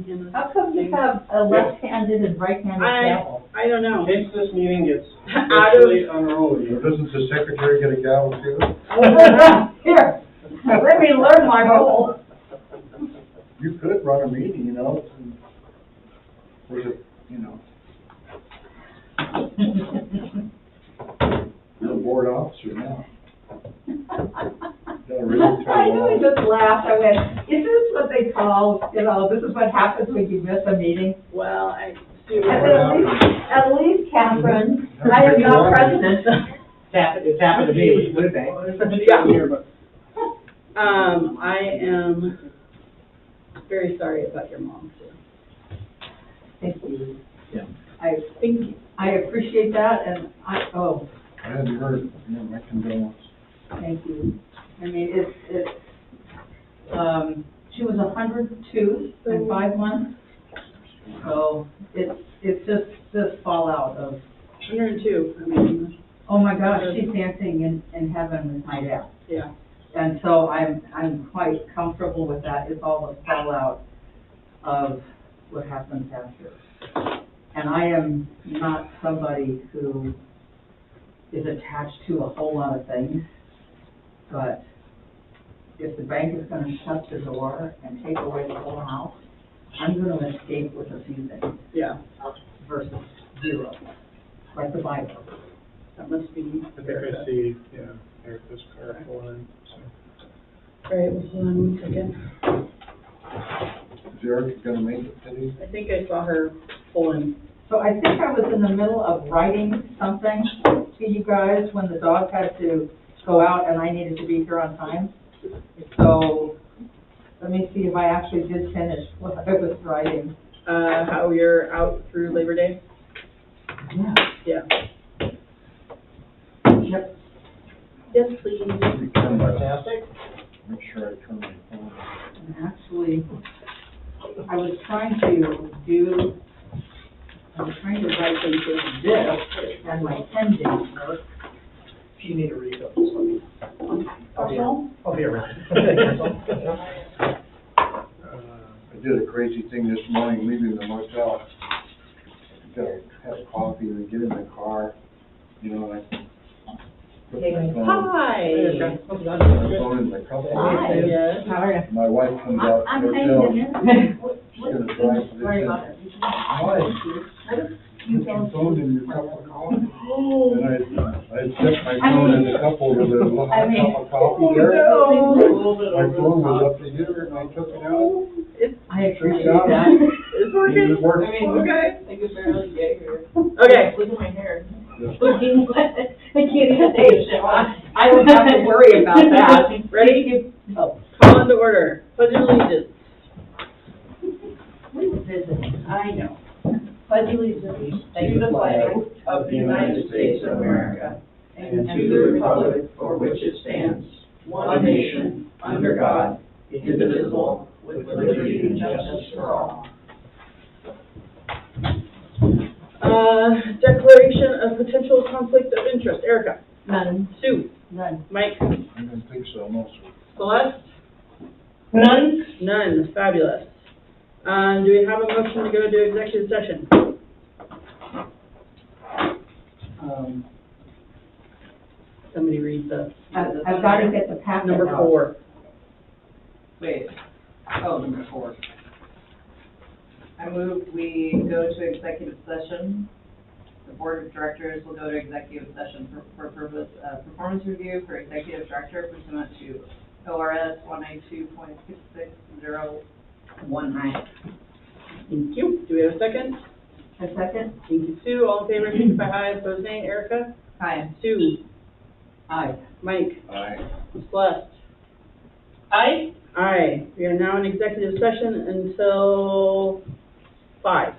in How come you have a left-handed and right-handed gavel? I don't know. In case this meeting gets Out of- officially unruly. Doesn't the secretary get a gavel too? Here, let me learn my role. You could run a meeting, you know, with it, you know, you're a board officer now. Gotta really turn I it really on. just laughed. I went, is this what they call, you know, this is what happens when you miss a meeting? Well, I do. I said, at least, Catherine, I am not president. It's happened to me, which would have been. Yeah. I am very sorry about your mom, too. Thank you. Yeah. I appreciate that, and I hadn't heard, you know, my condolences. thank you. I mean, she was 102 in 5 months, so it's just this fallout of, 102, I mean, oh my gosh, she's dancing in heaven with my dad. yeah. And so I'm quite comfortable with that. It's all the fallout of what happens after. And I am not somebody who is attached to a whole lot of things, but if the bank is gonna shut the door and take away the whole house, I'm gonna escape with a few things Yeah, versus zero, like the Bible. that must be. I think I see, Erica's car pulling, so. All right, well, hold on 1 second. Is Erica gonna make it today? I think I saw her pulling. So I think I was in the middle of writing something to you guys when the dog had to go out and I needed to be here on time. So let me see if I actually did finish what I was writing. How you're out through Labor Day? Yeah. Yeah. Yep. Yes, please. You turn my- Fantastic. Make sure I turn my phone. And actually, I was trying to write into this and my pen didn't work. If you need a refill, just let me know. I'll be around. I did a crazy thing this morning, leaving the motel. Gotta have coffee and then get in the car, you know, and I put my phone, Hi. my phone in the cup. Hi. Yes. How are you? My wife comes out I'm to the hanging hotel. in there. She's gonna drive to this. Sorry about it. Why? You can phone in your cup of coffee. And I set my phone in the cup over the little hot cup of coffee there. My phone was up to here and I took it out. I appreciate that. It's working. It worked. Okay. I could barely get here. Okay. Look at my hair. Yeah. I can't even say shit. I don't have to worry about that. Ready? Oh. Call into order. Pledge allegiance. We were visiting. I know. Pledge allegiance to the flag of the United States of America and to the republic for which it stands, one nation, under God, indivisible, with liberty and justice for all. Declaration of potential conflict of interest. Erica. None. Sue. None. Mike. I didn't think so, no, sir. Celeste. None. None. Fabulous. Do we have a motion to go to executive session? Somebody read the I've got to get the packet number out. 4. Wait, number 4. I moved we go to executive session. The board of directors will go to executive session for purpose of performance review for executive director pursuant to ORS 192.66019. Thank you. Do we have a second? A second? Thank you, Sue. All in favor, signify aye. Opposed, nay. Erica? Hi. Sue? Aye. Mike? Aye. Celeste? Aye. Aye. We are now in executive session until 5.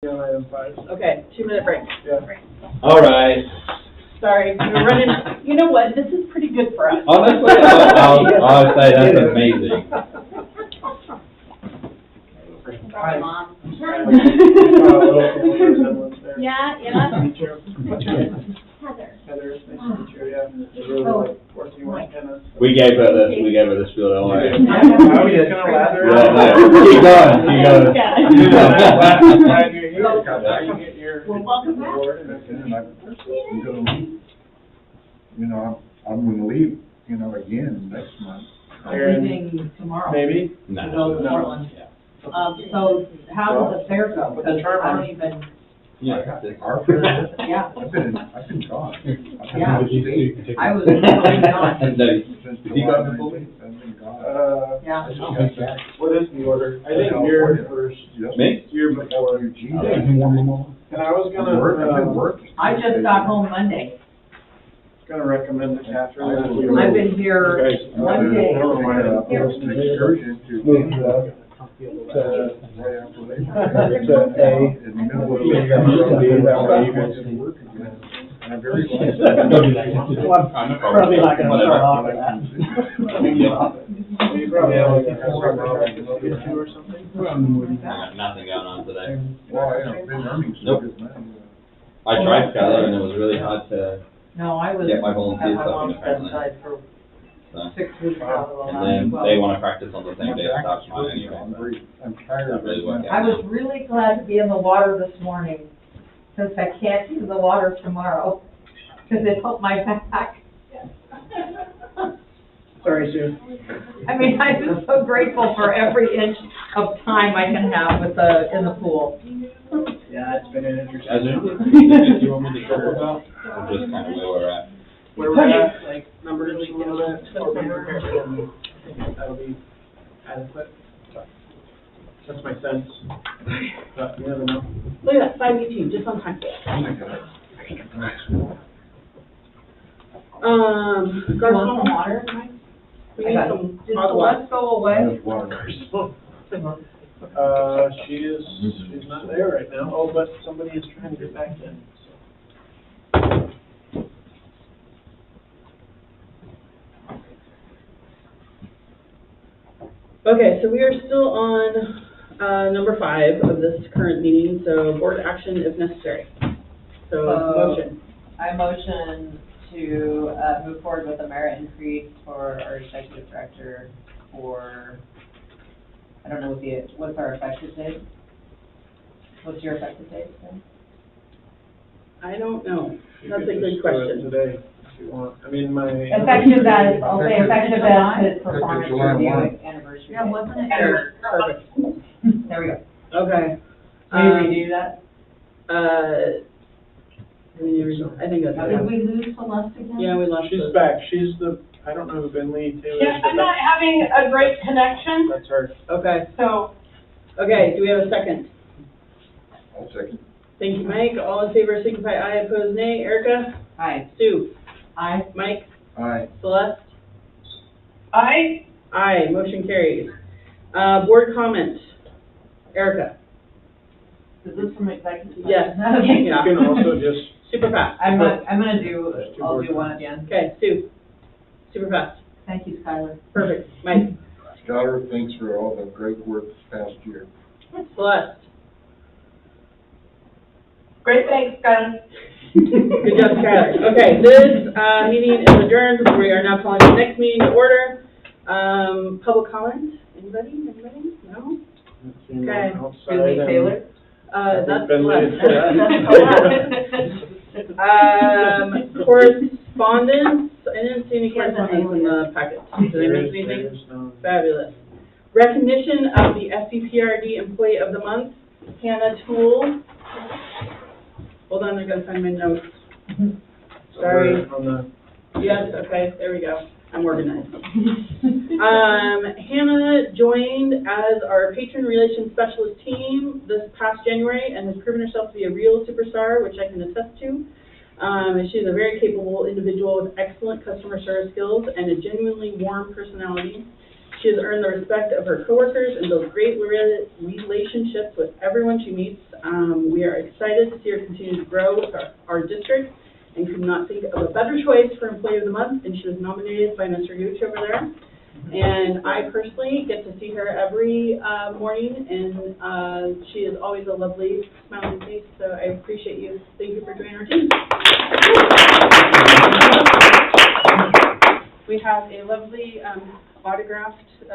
On item 5. Okay, 2-minute break. Yeah. All right. Sorry, we're running, you know what, this is pretty good for us. Honestly, I'll say that's amazing. Hi. Mom. Yeah, yeah. Meet you. What's your name? Heather. Heather, nice to meet you, yeah. It's really like working with Hannah. We gave her the spiel, don't worry. I was just gonna lather. Yeah, no, keep going, keep going. Glad you're here. Now you get your Well, welcome back. award and And I'm gonna leave, you know, I'm gonna leave, you know, again next month. I'm leaving tomorrow. maybe. To go to No. Portland. So how does the fair go? With the Because charm I on. don't even, Yeah. Our fair, yeah, I've been gone. I've been Yeah. out of state I was really gone. And then, since Is he July gone before? 19th. I've been gone. Yeah. I just got back. What is the order? I think you're first. Yes. Me? You're before. Eugene. And I was I've been gonna, working. I just got home Monday. gonna recommend to Catherine that I've you. I've been here You guys- one day. I don't know why An excursion to right after Labor Day. In the middle of work again. And I'm very glad. Probably not gonna start off with that. You probably have like a or something. I got nothing going on today. Well, I haven't been earning so Nope. good money. I tried Skylar and it was really hard to, No, I was Get my at volunteer my stuff in mom's apparently. bedside for so. 6 weeks out of the And last then 12. they wanna practice on the same My day as back Dr. is Mine hurting, anyway, I'm so. very- I'm tired Not of really it. working. I was really glad to be in the water this morning, since I can't use the water tomorrow, because it helped my back. Sorry, Sue. I mean, I'm just so grateful for every inch of time I can have with in the pool. Yeah, it's been an interesting. As in, you want me to talk about, or just kind of where we're at? Where we're at, like, numbers, a little bit, or be prepared, and I think that'll be adequate. That's my sense, but you never know. Look at that, 5:18, just on time. Oh my God. Garcon, water? we I need got some Did hot water. Celeste go away? There's water. She's not there right now, oh, but somebody is trying to get back in, so. Okay, so we are still on, number 5 of this current meeting, so board action if necessary. So, motion. I motion to, move forward with a merit increase for our executive director for, I don't know what's our effective date? What's your effective date, Sam? I don't know. You That's could a just good do it question. Today, if you want, I mean, my. Effective as, I'll say effective as his performance July review. 1. Anniversary Yeah, date. wasn't it? Perfect. There we go. Okay. Will you redo that? I think that's Did okay. we lose Celeste again? Yeah, we lost She's the- back, she's the, I don't know who Ben Lee Taylor is. Yeah, I'm not having a great connection, That's her. Okay, so okay, do we have a second? I'll second. Thank you, Mike. All in favor, signify aye, opposed nay. Erica? Aye. Sue? Aye. Mike? Aye. Celeste? I, Aye, motion carries. Board comment. Erica? Is this from executive session? Yes. Okay. You can also just, Super fast. I'm gonna do, There's two I'll board do one again. Okay, Sue? Super fast. Thank you, Skylar. Perfect. Mike? Skylar, thanks for all the great work this past year. Celeste? great, thanks, guys. Good job, Skylar. Okay, this, meeting is adjourned. We are now calling the next meeting to order. Public comment? Anybody? No? Okay. outside Ben Lee and. Taylor? That's Ben Lee is Celeste. Correspondence, I didn't see any correspondence in the packet. Did I miss anything? There's no. Fabulous. Recognition of the SEPRD Employee of the Month, Hannah Toole. Hold on, I gotta find my notes. Sorry. On the. Yes, okay, there we go. I'm organized. Hannah joined as our Patron Relations Specialist team this past January and has proven herself to be a real superstar, which I can attest to. And she's a very capable individual with excellent customer service skills and a genuinely warm personality. She has earned the respect of her coworkers and built great relationships with everyone she meets. We are excited to see her continue to grow with our district and could not think of a better choice for Employee of the Month, and she was nominated by Mr. Gooch over there. And I personally get to see her every morning, and she is always a lovely, smiling face, so I appreciate you. Thank you for joining our team. We have a lovely autographed, it's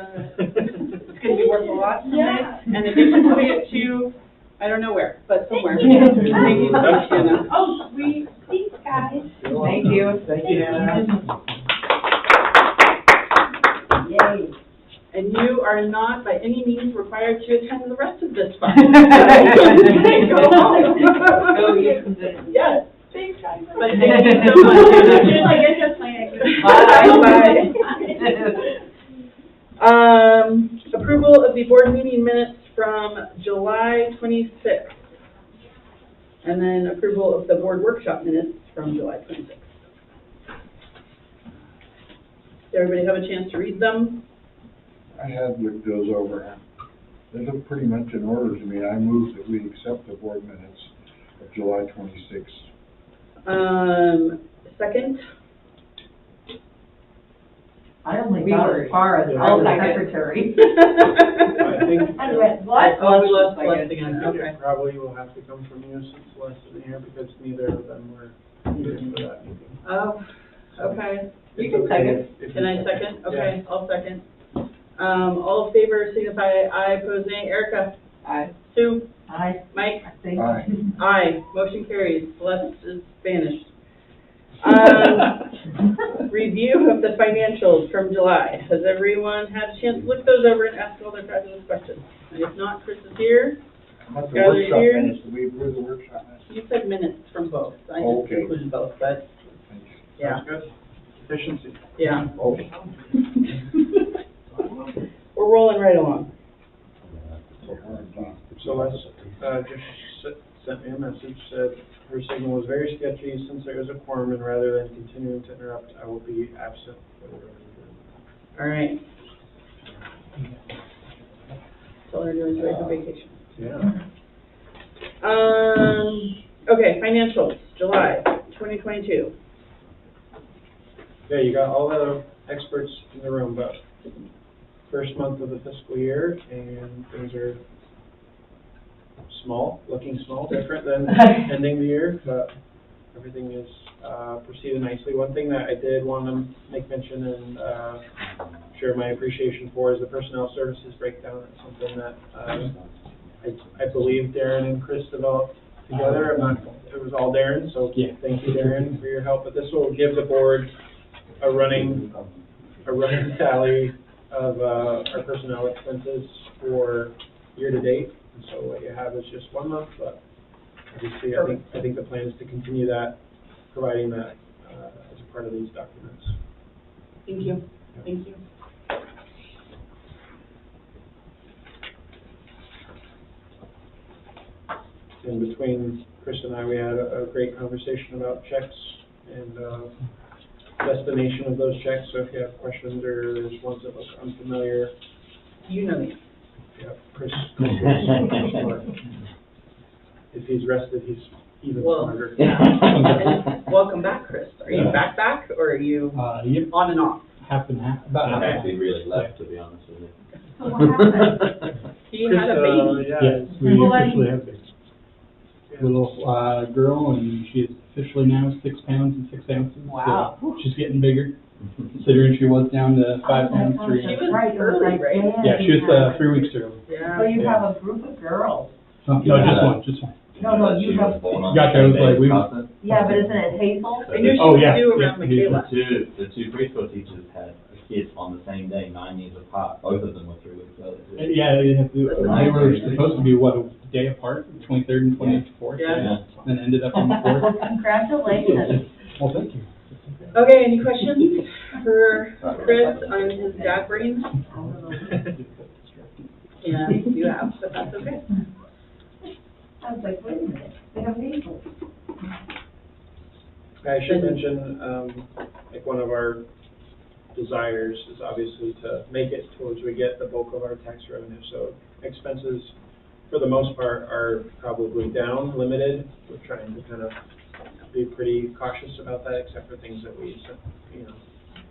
going to be worth a lot someday, and a gift certificate to, I don't know where, but somewhere. Thank you so much, Hannah. Oh, sweet. Thanks, guys. Thank you. Thank you, Hannah. Yay. And you are not by any means required to attend the rest of this fun. Go home. Oh, you can do it. Yes. Thanks, guys. But thank you so much. I guess that's my exit. Bye. Approval of the board meeting minutes from July 26th. And then approval of the board workshop minutes from July 26th. Did everybody have a chance to read them? I had looked those over. They look pretty much in order to me. I move that we accept the board minutes of July 26th. Second? I only got as far as Yeah. all the Second. secretary. I think. I went, what? Oh, we lost Second. Celeste again, okay. It probably will have to come from you since Celeste isn't here, because neither of them were here for that meeting. Oh, okay. You can second. If Can you I second? Okay, I'll second. All in favor signify aye, opposed nay. Erica? Aye. Sue? I Mike? think. Aye. Aye. Motion carries. Celeste is banished. Review of the financials from July. Has everyone had a chance to look those over and ask all their fabulous questions? And if not, Chris is here. About the Skylar's workshop here. minutes, did we approve the workshop minutes? You said minutes from both. I just Okay. included both, but Thank you. yeah, Sounds good. Efficiency. yeah. Okay. We're rolling right along. Celeste, just sent me a message, said her signal was very sketchy since there is a quorum, and rather than continuing to interrupt, I will be absent for the remainder. All right. That's all they're doing is away for vacation. Yeah. Okay, financials, July 2022. Yeah, you got all the experts in the room, but first month of the fiscal year, and things are looking small, different than ending the year, but everything is proceeding nicely. One thing that I did want to make mention and share my appreciation for is the personnel services breakdown. It's something that I believe Darren and Chris developed together. It was all Darren, so thank you, Darren, for your help. But this will give the board a running tally of our personnel expenses for year to date. And so what you have is just 1 month, but obviously I think the plan is to continue that, providing that as a part of these documents. Thank you. Thank you. In between Chris and I, we had a great conversation about checks and destination of those checks. So if you have questions or there's ones that look unfamiliar, You know me. yeah, Chris if he's rested, he's even Well, smarter. And welcome back, Chris. Are you back, or are you Yep, on and off? half and half, about half. Okay. He really left, to be honest with you. So what happened? He had a baby. Yes, we Well, officially have a little girl, and she is officially now 6 pounds and 6 ounces. Wow. So she's getting bigger, considering she was down to 5 pounds, 3 She ounces. was Right, it was early, like right? Dan Yeah, she was had- 3 weeks early. Yeah. So you Yeah. have a group of girls. No, just one. No, you have, Got those, like, we- yeah, but isn't it Hazel? I knew she Oh, was yeah, due yeah, around Michaela. The two preschool teachers had kids on the same day, 9 years apart. Both of them were 3 weeks old. Yeah, they have to, they were supposed to be, what, a day apart, 23rd and 24th? Yeah. Then ended up on the 4th. Congratulations. Well, thank you. Okay, any questions for Chris on his dad brain? Yeah, you have, but that's okay. I was like, wait a minute, they have Hazel. I should mention, like one of our desires is obviously to make it towards we get the bulk of our tax revenue. So expenses, for the most part, are probably down, limited. We're trying to kind of be pretty cautious about that, except for things that we,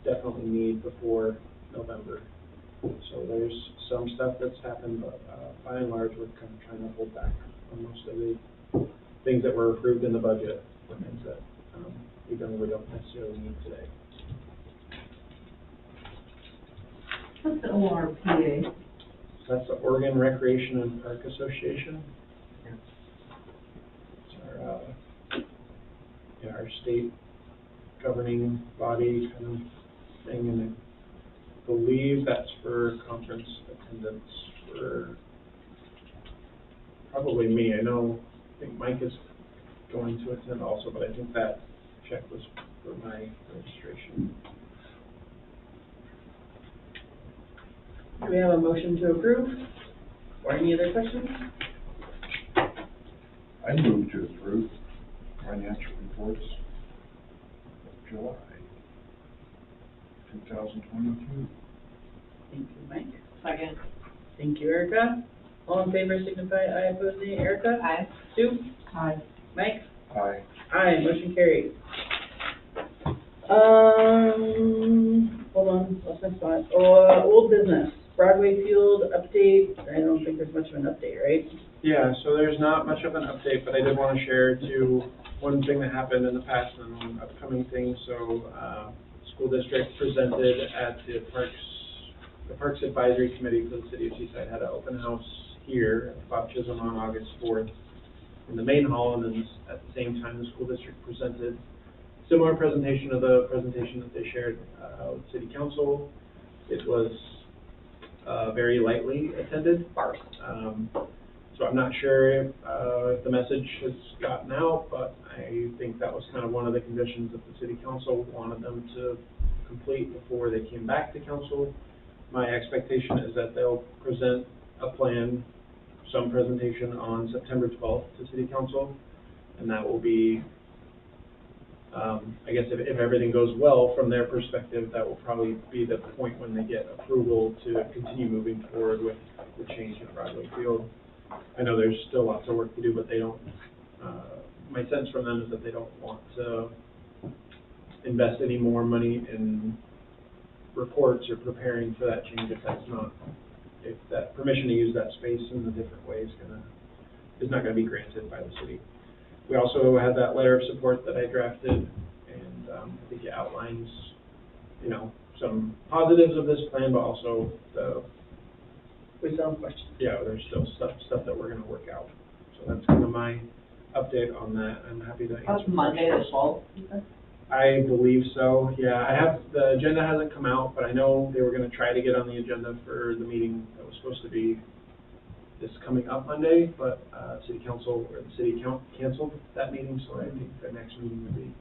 definitely need before November. So there's some stuff that's happened, but by and large, we're kind of trying to hold back on most of the things that were approved in the budget, or things that we don't necessarily need today. What's the ORPA? So that's the Oregon Recreation and Park Association. It's our state governing body kind of thing, and I believe that's for conference attendance for probably me. I think Mike is going to attend also, but I think that check was for my registration. Do we have a motion to approve? Or any other questions? I move to approve financial reports of July 2022. Thank you, Mike. Second. Thank you, Erica. All in favor signify aye, opposed nay. Erica? Aye. Sue? Aye. Mike? Aye. Aye, motion carries. Hold on, lost my spot. Old business, Broadway Field update. I don't think there's much of an update, right? Yeah, so there's not much of an update, but I did want to share too, one thing that happened in the past and one upcoming thing. So, school district presented at the Parks Advisory Committee for the City of Seaside had an open house here at Bob Chisholm on August 4th in the main hall, and then at the same time, the school district presented similar presentation of the presentation that they shared with City Council. It was very lightly attended. So I'm not sure if the message has gotten out, but I think that was kind of one of the conditions that the City Council wanted them to complete before they came back to Council. My expectation is that they'll present a plan, some presentation on September 12th to City Council, and that will be, I guess if everything goes well from their perspective, that will probably be the point when they get approval to continue moving forward with the change in Broadway Field. I know there's still lots of work to do, but they don't, my sense from them is that they don't want to invest any more money in reports or preparing for that change if that permission to use that space in a different way is not gonna be granted by the city. We also had that letter of support that I drafted, and I think it outlines, some positives of this plan, but also We still have questions. yeah, there's still stuff that we're gonna work out. So that's kind of my update on that. I'm happy to answer. That's Monday the 12th. I believe so, yeah. The agenda hasn't come out, but I know they were gonna try to get on the agenda for the meeting that was supposed to be this coming up Monday, but City Council, or the city canceled that meeting, so I think the next meeting would be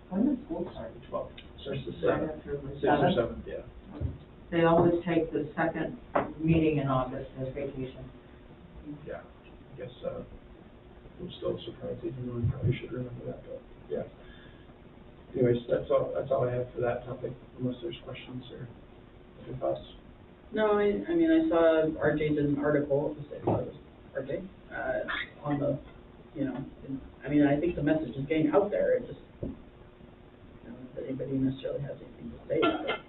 When does school start? the 12th. Starts the Right 7th, after the 6th or 7th? 7th, yeah. They always take the second meeting in August as vacation. Yeah, I guess, I'm still surprised, even though I probably should remember that, but, yeah. Anyways, that's all I have for that topic, unless there's questions or other thoughts. No, I mean, I saw RJ did an article, I thought it was RJ, on the, I think the message is getting out there, it just, I don't know if anybody necessarily has anything to say about it.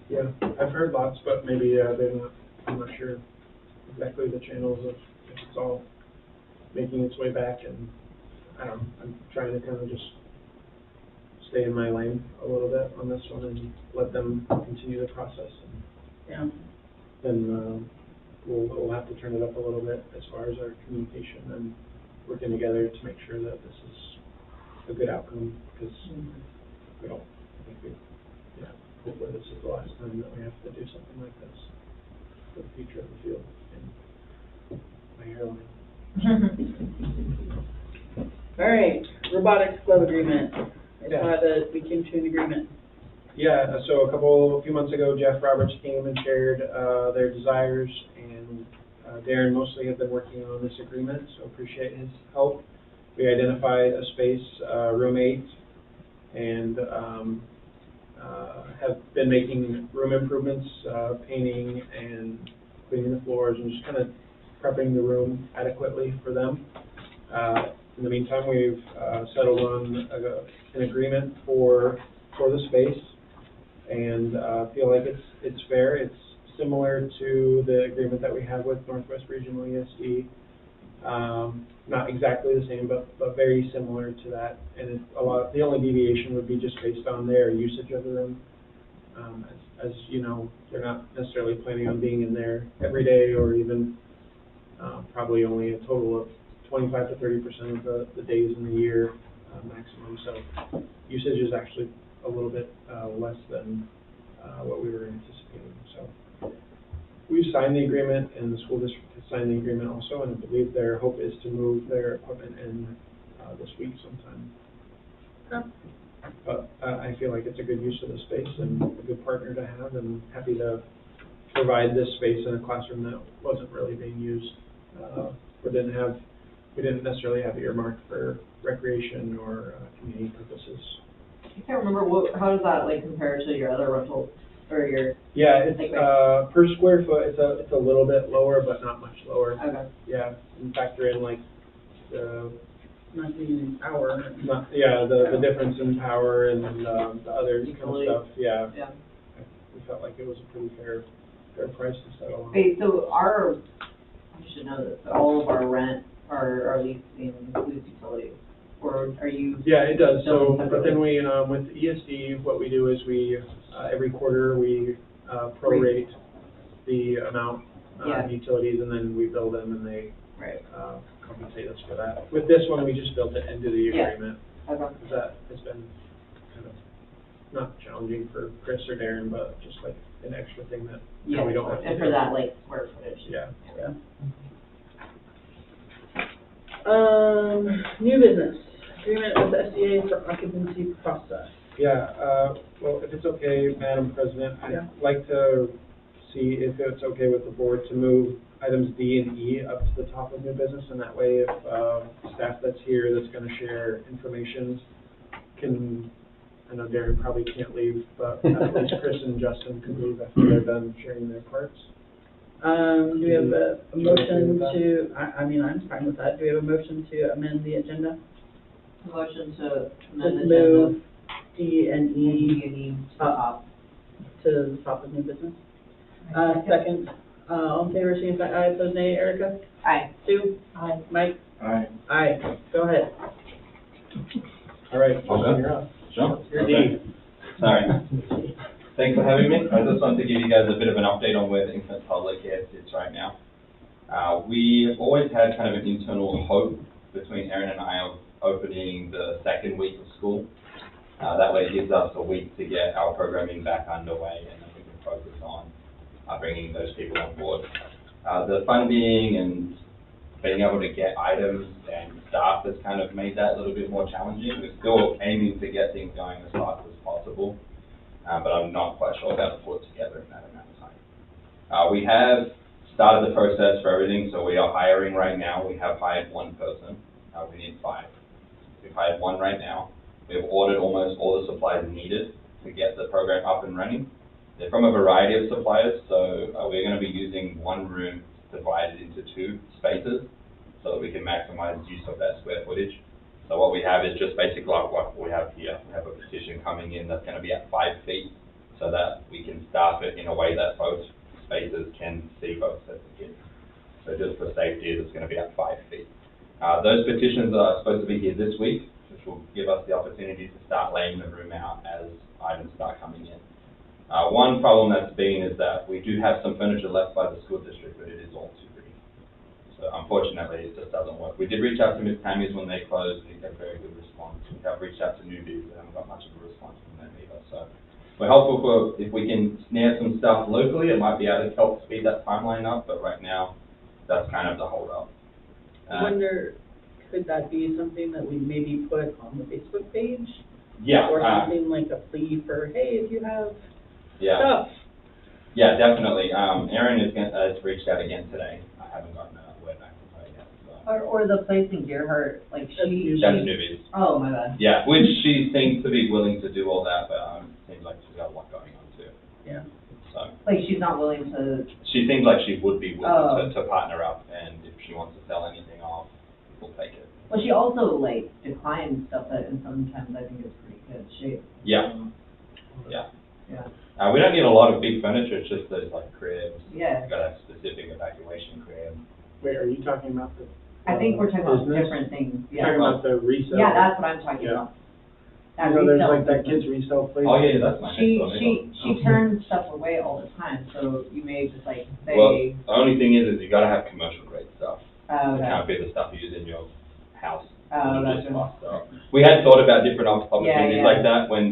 Yeah, I've heard lots, but maybe I'm not sure exactly the channels of if it's all making its way back, and I don't know, I'm trying to kind of just stay in my lane a little bit on this one and let them continue the process. And Yeah. then we'll have to turn it up a little bit as far as our communication and working together to make sure that this is a good outcome, because hopefully this is the last time that we have to do something like this for the future of the field and my airline. All right, Robotics Club agreement. I saw that we came to an agreement. Yeah, so a few months ago, Jeff Roberts came and shared their desires, and Darren mostly have been working on this agreement, so appreciate his help. We identified a space, room 8, and have been making room improvements, painting and cleaning the floors and just kind of prepping the room adequately for them. In the meantime, we've settled on an agreement for the space, and feel like it's fair. It's similar to the agreement that we have with Northwest Regional ESD. Not exactly the same, but very similar to that. And the only deviation would be just based on their usage of the room. As you know, they're not necessarily planning on being in there every day, or even probably only a total of 25 to 30% of the days in the year maximum. So usage is actually a little bit less than what we were anticipating. So we've signed the agreement, and the school district has signed the agreement also, and I believe their hope is to move their equipment in this week sometime. Okay. But I feel like it's a good use of the space and a good partner to have, and happy to provide this space in a classroom that wasn't really being used. We didn't necessarily have it earmarked for recreation or community purposes. I can't remember how does that like compare to your other rentals or your? Yeah, it's per square foot. It's a little bit lower, but not much lower. Okay. Yeah, and factor in like the Not the power. the difference in power and the other kind of stuff. Yeah. Yeah. We felt like it was a pretty fair price to settle on. Wait, so you should know this, but all of our rent, our leasing includes utilities, or are you? Yeah, it does. So, billing but separately? then we, with ESD, what we do is we, every quarter, we prorate the amount Yeah. of utilities, and then we bill them, and they Right. compensate us for that. With this one, we just built it into the Yeah. agreement. Okay. Because that has been kind of not challenging for Chris or Darren, but just like an extra thing that Yeah, we don't have to and do. for that like square footage. Yeah. Yeah. New business, agreement with SEA for occupancy process. Yeah, well, if it's okay, Madam President, Yeah. I'd like to see if it's okay with the board to move items D and E up to the top of new business, and that way if staff that's here that's going to share information can, I know Darren probably can't leave, but at least Chris and Justin can leave after they're done sharing their parts. Do we have a motion to, I mean, I'm fine with that. Do we have a motion to amend the agenda? Motion to amend Just the agenda. move D and D E and E to top. to the top of new business. Second, all in favor, signify aye, opposed nay. Erica? Aye. Sue? Aye. Mike? Aye. Aye. Go ahead. All right, Okay. you're up. Sure. You're Okay. D. Sorry. Thanks for having me. I just wanted to give you guys a bit of an update on where the infant toddler care sits right now. We always had kind of an internal hope between Erin and I of opening the second week of school. That way it gives us a week to get our programming back underway, and then we can focus on bringing those people on board. The funding and being able to get items and staff has kind of made that a little bit more challenging. We're still aiming to get things going as fast as possible, but I'm not quite sure how to put it together in that amount of time. We have started the process for everything, so we are hiring right now. We have hired one person. We need 5. We've hired 1 right now. We've ordered almost all the supplies needed to get the program up and running. They're from a variety of suppliers, so we're going to be using one room divided into 2 spaces so that we can maximize use of that square footage. So what we have is just basically like what we have here. We have a petition coming in that's going to be at 5 feet so that we can staff it in a way that both spaces can see both sets of kids. So just for safety, it's going to be at 5 feet. Those petitions are supposed to be here this week, which will give us the opportunity to start laying the room out as items start coming in. One problem that's been is that we do have some furniture left by the school district, but it is all too big. So unfortunately, it just doesn't work. We did reach out to Ms. Tammy's when they closed. We got a very good response. We have reached out to Newbies. We haven't got much of a response from them either. So we're hopeful if we can snare some stuff locally, it might be able to help speed that timeline up. But right now, that's kind of the hold up. I wonder, could that be something that we maybe put on the Facebook page? Yeah. Or something like a plea for, hey, if you have Yeah. stuff. Yeah, definitely. Erin has reached out again today. I haven't gotten a word back from her yet. So. Or the place in Gerhardt, like That's Newbies. oh, my bad. Yeah, which she seems to be willing to do all that, but seems like she's got a lot going on too. Yeah. So, Like, she's not willing to, she seems like she would be willing Oh. to partner up, and if she wants to sell anything off, we'll take it. well, she also, like, declines stuff that, and sometimes I think it's pretty good shape. Yeah, yeah. Yeah. We don't need a lot of big furniture, it's just those like cribs. Yeah. We've got a specific evacuation crib. Wait, are you talking about the? I think we're talking about business? different things, You're yeah. talking about the resale? Yeah, that's what I'm talking Yeah. about. That You know, there's resale like that business. kid's resale place. Oh, yeah, that's my next one. She turns stuff away all the time, so you may just like say, Well, the only thing is you gotta have commercial grade stuff. oh, It okay. can't be the stuff you use in your house. Oh, It's gotcha. just lost, so. We had thought about different opportunities Yeah. like that when,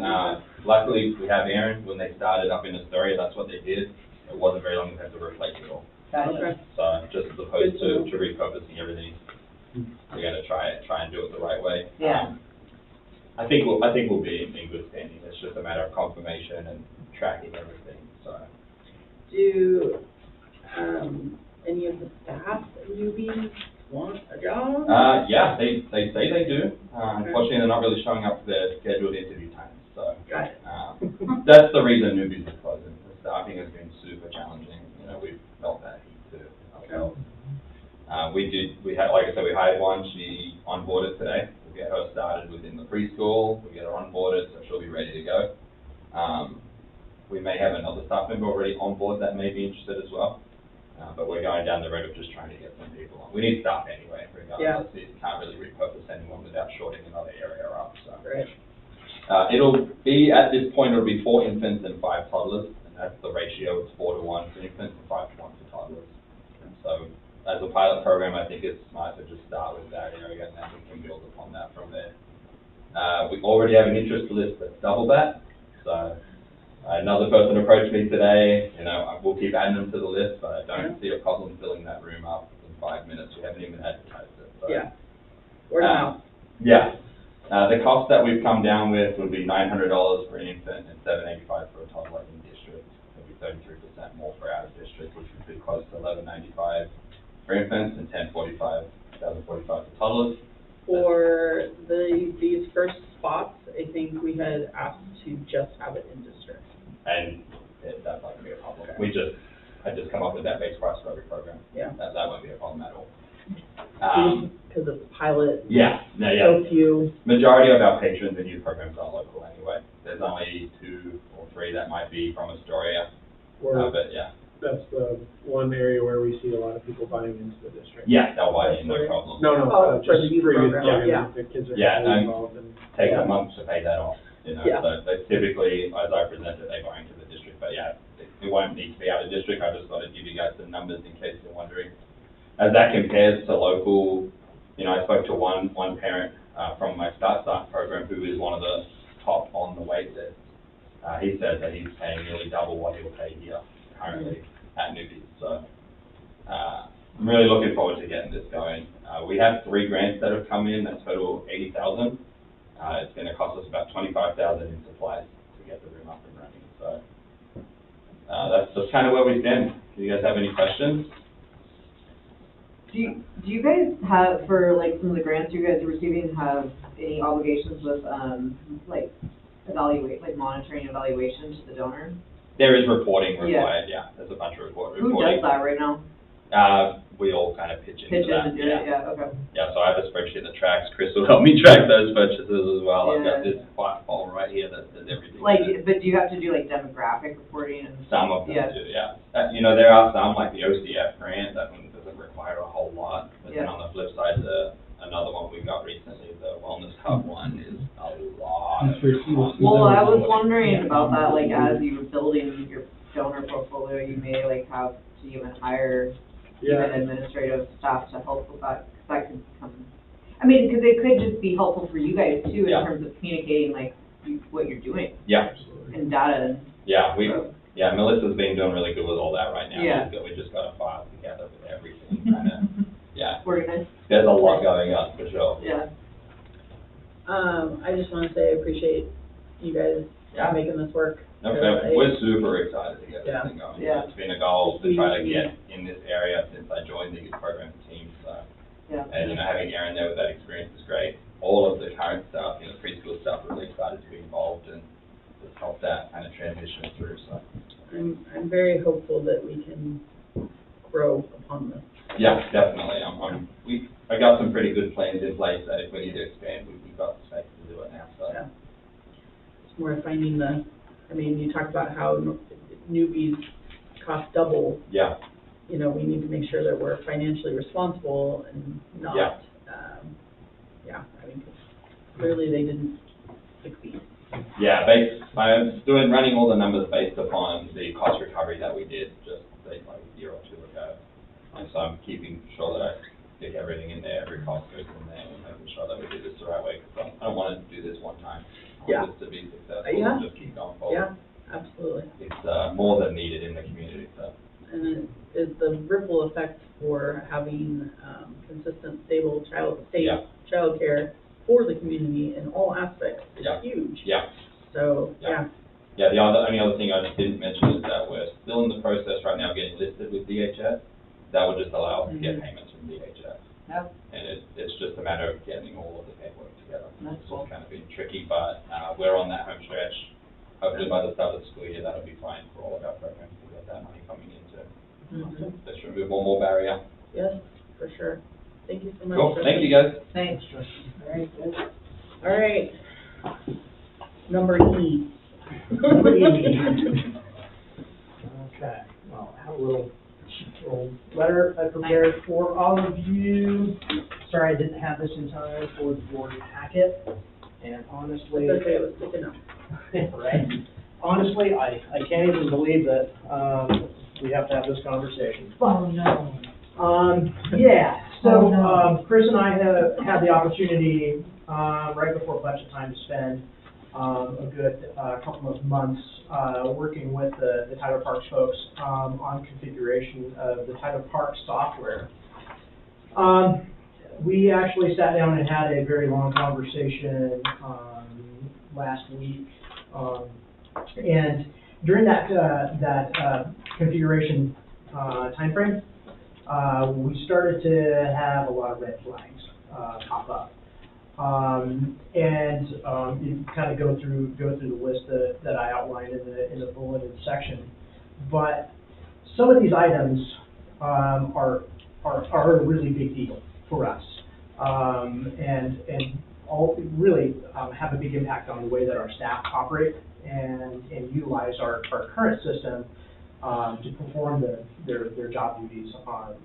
luckily we have Aaron, when they started up in Astoria, that's what they did. It wasn't very long, they had to replace it all. Gotcha. So just as opposed Good to to repurposing everything, we're gonna try and do it the right way. Yeah. I think we'll be in good standing. It's just a matter of confirmation and tracking everything, so. Do, any of the staff newbies want a job? Yeah, they say they do. Unfortunately, they're not really showing up for their scheduled interview times, so. Got it. That's the reason newbies are closing. The staffing has been super challenging. You know, we've felt that heat too ourselves. We had, like I said, we hired one. She onboarded today. We'll get her started within the preschool. We'll get her onboarded, so she'll be ready to go. We may have another staff member already on board that may be interested as well. But we're going down the road of just trying to get some people on. We need staff anyway, regardless. You can't really repurpose anyone without shorting another area up, so. Right. It'll be, at this point, it'll be 4 infants and 5 toddlers, and that's the ratio, it's 4 to 1 for infants and 5 to 1 for toddlers. And so, as a pilot program, I think it's smart to just start with that area, and then we can build upon that from there. We already have an interest list that's double that, so another person approached me today, you know, we'll keep adding them to the list, but I don't see a problem filling that room up in 5 minutes. We haven't even advertised it, so. Yeah. Word of mouth. Yeah. The cost that we've come down with would be $900 for an infant and $785 for a toddler in district. It'll be 33% more for out of district, which would be close to $1195 for infants and $1,045 for toddlers. For these first spots, I think we had asked to just have it in district. And that's not gonna be a problem. I just come up with that base price for every program. Yeah. That won't be a problem at all. Because it's pilot. Yeah. So few. Majority of our patrons and youth programs are local anyway. There's only 2 or 3 that might be from Astoria, but yeah. That's the one area where we see a lot of people buying into the district. Yeah, they'll buy in, no problem. No, Oh, for the just youth for youth program, program, yeah. the kids are Yeah, heavily I'm- involved and. Take a month to pay that off, you know, Yeah. so they typically, as I presented, they buy into the district, but yeah, it won't need to be out of district. I just thought I'd give you guys some numbers in case you're wondering. As that compares to local, you know, I spoke to one parent, from my Start program who is one of the top on the wait list. He said that he's paying nearly double what he'll pay here currently at Newbies, so, I'm really looking forward to getting this going. We have 3 grants that have come in that total $80,000. It's gonna cost us about $25,000 in supplies to get the room up and running, so, that's just kind of where we stand. Do you guys have any questions? Do you guys have, for like some of the grants you guys are receiving, have any obligations with, like monitoring evaluation to the donor? There is reporting required, yeah. There's a bunch of reporting. Who does that right now? We all kind of pitch into Pitch in that, and do it, yeah, okay. Yeah, so I have a spreadsheet that tracks, Chris will help me track those purchases as well. I've got Yeah. this file right here that says everything. Like, in it. but do you have to do like demographic reporting and? Some of them Yeah. do, yeah. You know, there are some, like the OCF grant, that one doesn't require a whole lot. But then Yeah. on the flip side, another one we got recently, the Wellness Hub one, is a lot of. That's for you. Well, I was wondering about that, like, as you were building your donor portfolio, you may like have to even hire even administrative staff to help with that, 'cause that could come, I mean, because it could just be helpful for you guys too, in Yeah. terms of communicating, like, what you're doing Yeah, and data. yeah, Melissa's been doing really good with all that right now. Yeah. We just got a file together with everything, kind of, yeah. Organized, There's a lot going on, for sure. yeah. I just want to say I appreciate you guys Yeah. making this work. Okay, we're super excited to get this Yeah. thing going. Yeah. It's been a goal to try to get in this area since I joined the youth program team, so. Yeah. And, you know, having Aaron there with that experience is great. All of the current staff, you know, preschool staff, are really excited to be involved and just help that. we can grow upon this. Yeah, definitely. I got some pretty good plans in place that if we need to expand, we've got the space to do it now, so. Yeah. It's more finding you talked about how newbies cost double. Yeah, You know, we need to make sure that we're financially responsible and not, Yeah. Clearly they didn't succeed. yeah, I'm running all the numbers based upon the cost recovery that we did just like a year or two ago. And so I'm keeping sure that I stick everything in there, every cost goes in there, and making sure that we do this the right way, because I don't want to do this one time. I want this to be successful Yeah. and just keep going forward. Yeah, absolutely. It's more than needed in the community, so. And it is the ripple effect for having consistent, stable Yeah. childcare for the community in all aspects is Yeah. huge. Yeah. So, Yeah. Yeah, the only other thing I just didn't mention is that we're still in the process right now of getting listed with DHS. That would just allow us to get payments from DHS. Yep. And it's just a matter of getting all of the paperwork together. That's It's cool. just kind of been tricky, but we're on that home stretch. Hopefully by the start of the school year, that'll be fine for all of our programs to get that money coming into. Mhm. Let's remove one more barrier. Yes, for sure. Thank you so much. Cool, thank you guys. Thanks. Very good. All right. Number E. Okay, well, I have a little letter I prepared for all of you. Sorry I didn't have this in time for the board packet, and honestly. It's okay, it was quick enough. Right. Honestly, I can't even believe that, we have to have this conversation. Oh, no. Yeah, so, Oh, no. Chris and I have had the opportunity, right before budget time to spend, a good, couple of months, working with the Tyler Parks folks, on configuration of the Tyler Parks software. We actually sat down and had a very long conversation, last week, and during that configuration timeframe, we started to have a lot of red flags pop up, and you kind of go through the list that I outlined in the bulleted section. But some of these items are a really big deal for us, and all really have a big impact on the way that our staff operate and utilize our current system to perform their job duties on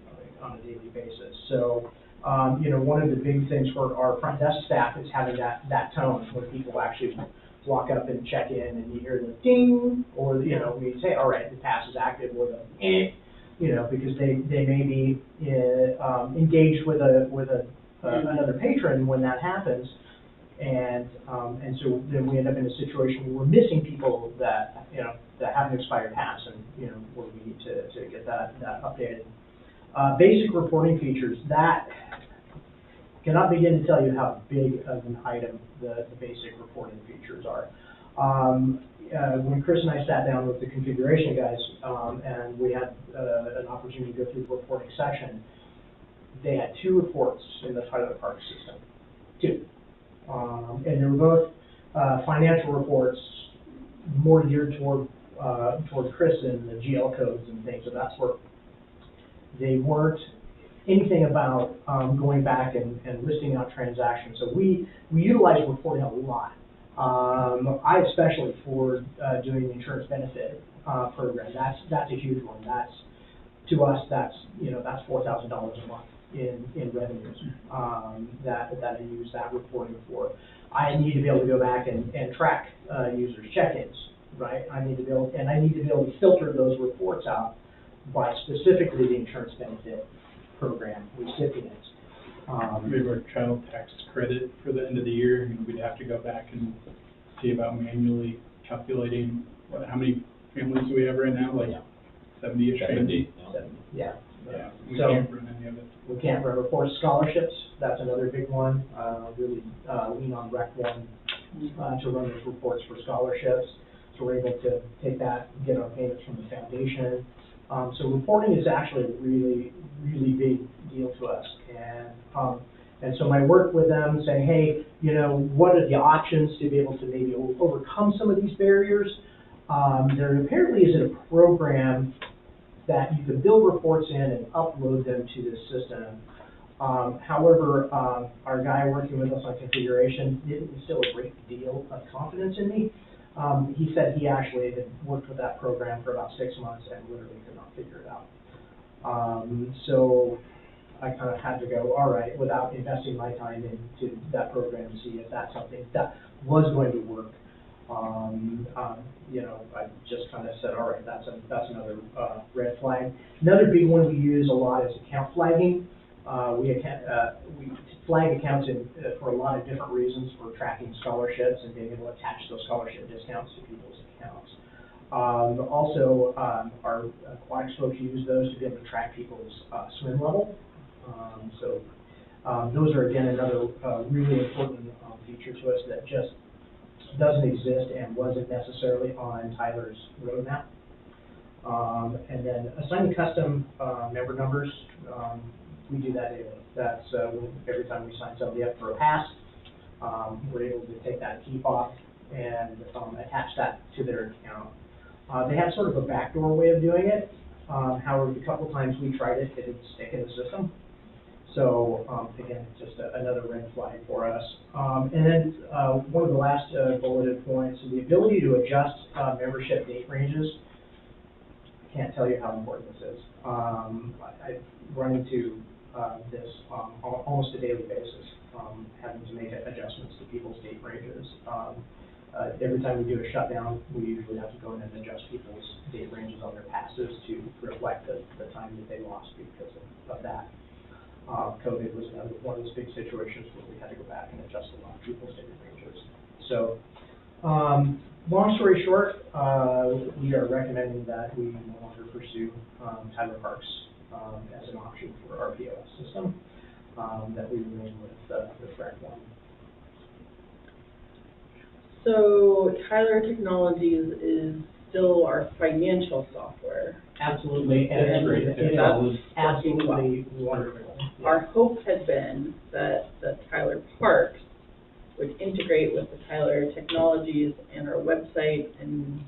a daily basis. So, one of the big things for our front desk staff is having that tone when people actually walk up and check in and you hear the ding, or, we say, all right, the pass is active, or the because they may be engaged with another patron when that happens. And so then we end up in a situation where we're missing people that have an expired pass, and, where we need to get that updated. Basic reporting features, that cannot begin to tell you how big of an item the basic reporting features are. When Chris and I sat down with the configuration guys, and we had an opportunity to go through the reporting section, they had 2 reports in the Tyler Parks system. 2. And they were both financial reports, more geared toward Chris and the GL codes and things of that sort. They weren't anything about going back and listing out transactions. So we utilize reporting a lot. I especially for doing the insurance benefit program. That's a huge one. To us, that's $4,000 a month in revenues that I use that reporting for. I need to be able to go back and track users' check-ins, right? I need to be able to filter those reports out by specifically the insurance benefit program recipients. We have our child tax credit for the end of the year, and we'd have to go back and see about manually calculating how many families do we have right now, like 70-ish families. 70, yeah. Yeah, we So- can't run any of it. We can't run reports. Scholarships, that's another big one. Really lean on Rec One to run those reports for scholarships. So we're able to take that, get our payments from the foundation. So reporting is actually a really, really big deal to us. And so my work with them saying, hey, what are the options to be able to maybe overcome some of these barriers? There apparently isn't a program that you could build reports in and upload them to this system. However, our guy working with us on configuration didn't instill a great deal of confidence in me. He said he actually had worked with that program for about 6 months and literally could not figure it out. So I kind of had to go, all right, without investing my time into that program to see if that's something that was going to work. You know, I just kind of said, all right, that's another red flag. Another big one we use a lot is account flagging. We flag accounts for a lot of different reasons, for tracking scholarships and being able to attach those scholarship discounts to people's accounts. Also, our aquatics folks use those to be able to track people's swim level. Those are, again, another really important feature to us that just doesn't exist and wasn't necessarily on Tyler's roadmap. And then assigning custom member numbers, we do that daily. That's every time we sign somebody up for a pass, we're able to take that keep off and attach that to their account. They have sort of a backdoor way of doing it. However, the couple times we tried it, it didn't stick in the system. So again, just another red flag for us. And then one of the last bulleted points is the ability to adjust membership date ranges. I can't tell you how important this is. I run into this almost a daily basis, having to make adjustments to people's date ranges. Every time we do a shutdown, we usually have to go in and adjust people's date ranges on their passes to reflect the time that they lost because of that. COVID was one of those big situations where we had to go back and adjust a lot of people's date ranges. So, long story short, we are recommending that we no longer pursue Tyler Parks as an option for our POS system, that we remain with Rec 1. So Tyler Technologies is still our financial software. Absolutely, and That's great. it is absolutely wonderful. Our hope had been that the Tyler Parks would integrate with the Tyler Technologies and our website and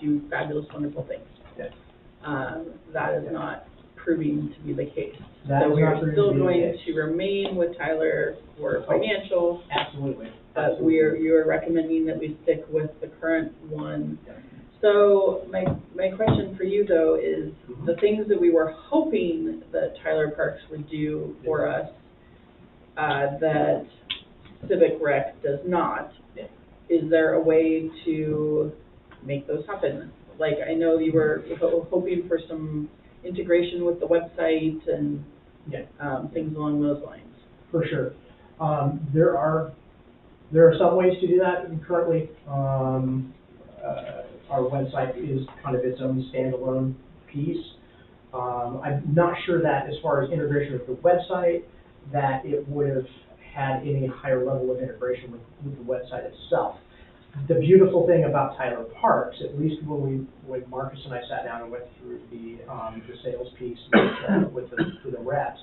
do fabulous, wonderful things. Yes. That is not proving to be the case. That So is we not are proving still to be the going case. to remain with Tyler for financial, Absolutely. but you're recommending that we stick with the current one. Yeah. So my question for you though is the things that we were hoping that Tyler Parks would do for us, that Civic Rec does not. Is there a way to make those happen? Like, I know you were hoping for some integration with the website and things along those lines. For sure. There are some ways to do that currently. Our website is kind of its own standalone piece. I'm not sure that as far as integration with the website, that it would have had any higher level of integration with the website itself. The beautiful thing about Tyler Parks, at least when Marcus and I sat down and went through the sales piece with the reps,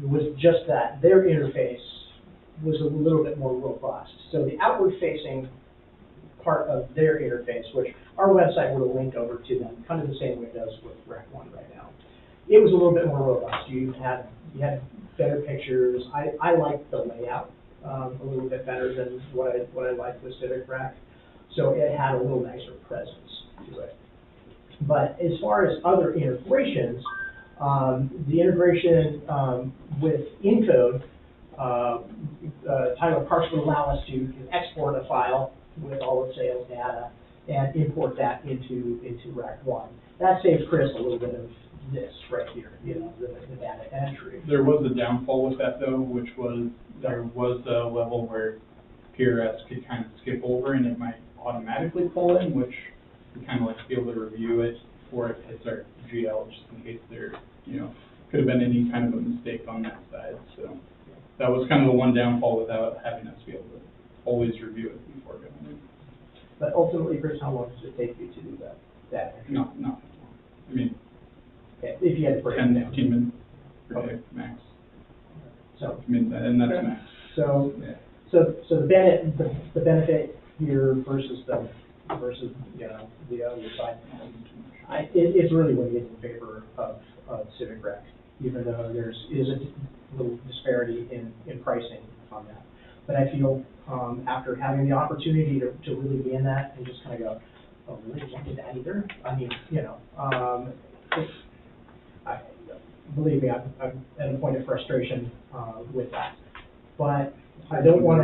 was just that their interface was a little bit more robust. So the outward facing part of their interface, which our website would have linked over to them, kind of the same way it does with Rec 1 right now. It was a little bit more robust. You had better pictures. I liked the layout a little bit better than what I liked with Civic Rec. So it had a little nicer presence to it. But as far as other integrations, the integration with Encode, Tyler Parks would allow us to export a file with all the sales data and import that into Rec 1. That saves Chris a little bit of this right here, the data entry. There was a downfall with that though, which was there was a level where PRS could kind of skip over and it might automatically pull in, which we kind of like to be able to review it before it hits our GL, just in case there, could have been any kind of a mistake on that side. So that was kind of the one downfall without having us be able to always review it before going in. But ultimately, Chris, how long does it take you to do that entry? Not long. I mean, okay, if you had to break 10, it down. 15 minutes per day max. So, I mean, and that's max. so Yeah. the benefit here versus the other side. It's really weighted in favor of Civic Rec, even though is a little disparity in pricing on that. But I feel, after having the opportunity to really be in that and just kind of go, oh, really can't do that either? I mean, believe me, I'm at a point of frustration, with that. But I don't want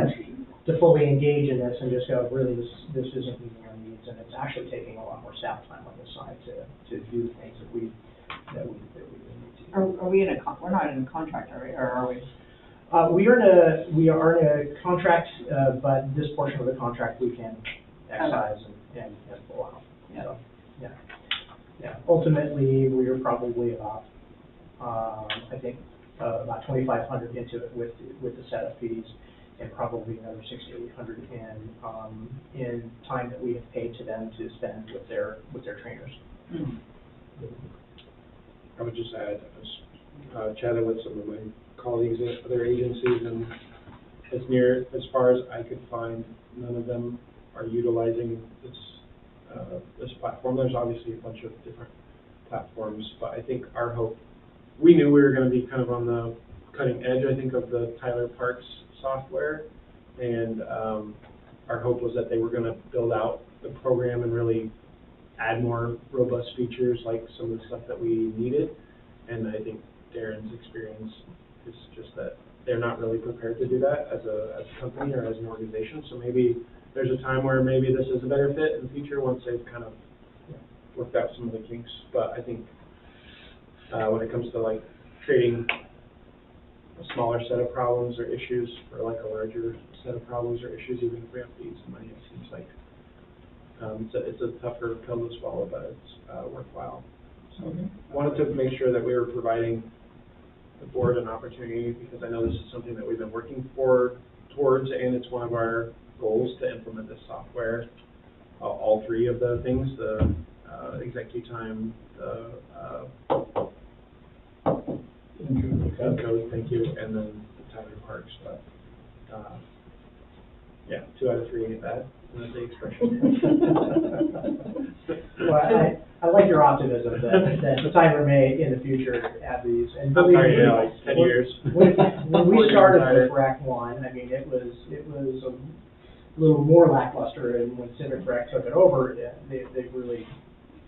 to fully engage in this and just go, really, this isn't meeting our needs, and it's actually taking a lot more staff time on this side to do the things that we need to do. Are we in we're not in a contract, are we, or are we? We are in a contract, but this portion of the contract we can excise and pull out. Yeah. So, yeah. Ultimately, we are probably about, I think, about 2,500 into it with the setup fees, and probably another 600 to 800 in time that we have paid to them to spend with their trainers. Mm. I would just add, I was chatting with some of my colleagues at other agencies, and as far as I could find, none of them are utilizing this platform. There's obviously a bunch of different platforms, but I think our hope, we knew we were going to be kind of on the cutting edge, I think, of the Tyler Parks software, and our hope was that they were going to build out the program and really add more robust features like some of the stuff that we needed. And I think Darren's experience is just that they're not really prepared to do that as a company or as an organization. So maybe there's a time where maybe this is a better fit in the future once they've kind of worked out some of the kinks. But I think when it comes to like trading a smaller set of problems or issues for like a larger set of problems or issues, even if we have to use some money, it seems like it's a tougher pill to swallow, but it's worthwhile. So wanted to make sure that we were providing the board an opportunity, because I know this is something that we've been working towards, and it's one of our goals to implement this software. All three of the things, the ExecuTime, the code, thank you, and then the Tyler Parks. But yeah, 2 out of 3 ain't bad. That's the expression. Well, I like your optimism that Tyler may in the future add these. And believe me, like 10 years. When we started with Rec 1, I mean, it was a little more lackluster, and when Civic Rec took it over, they really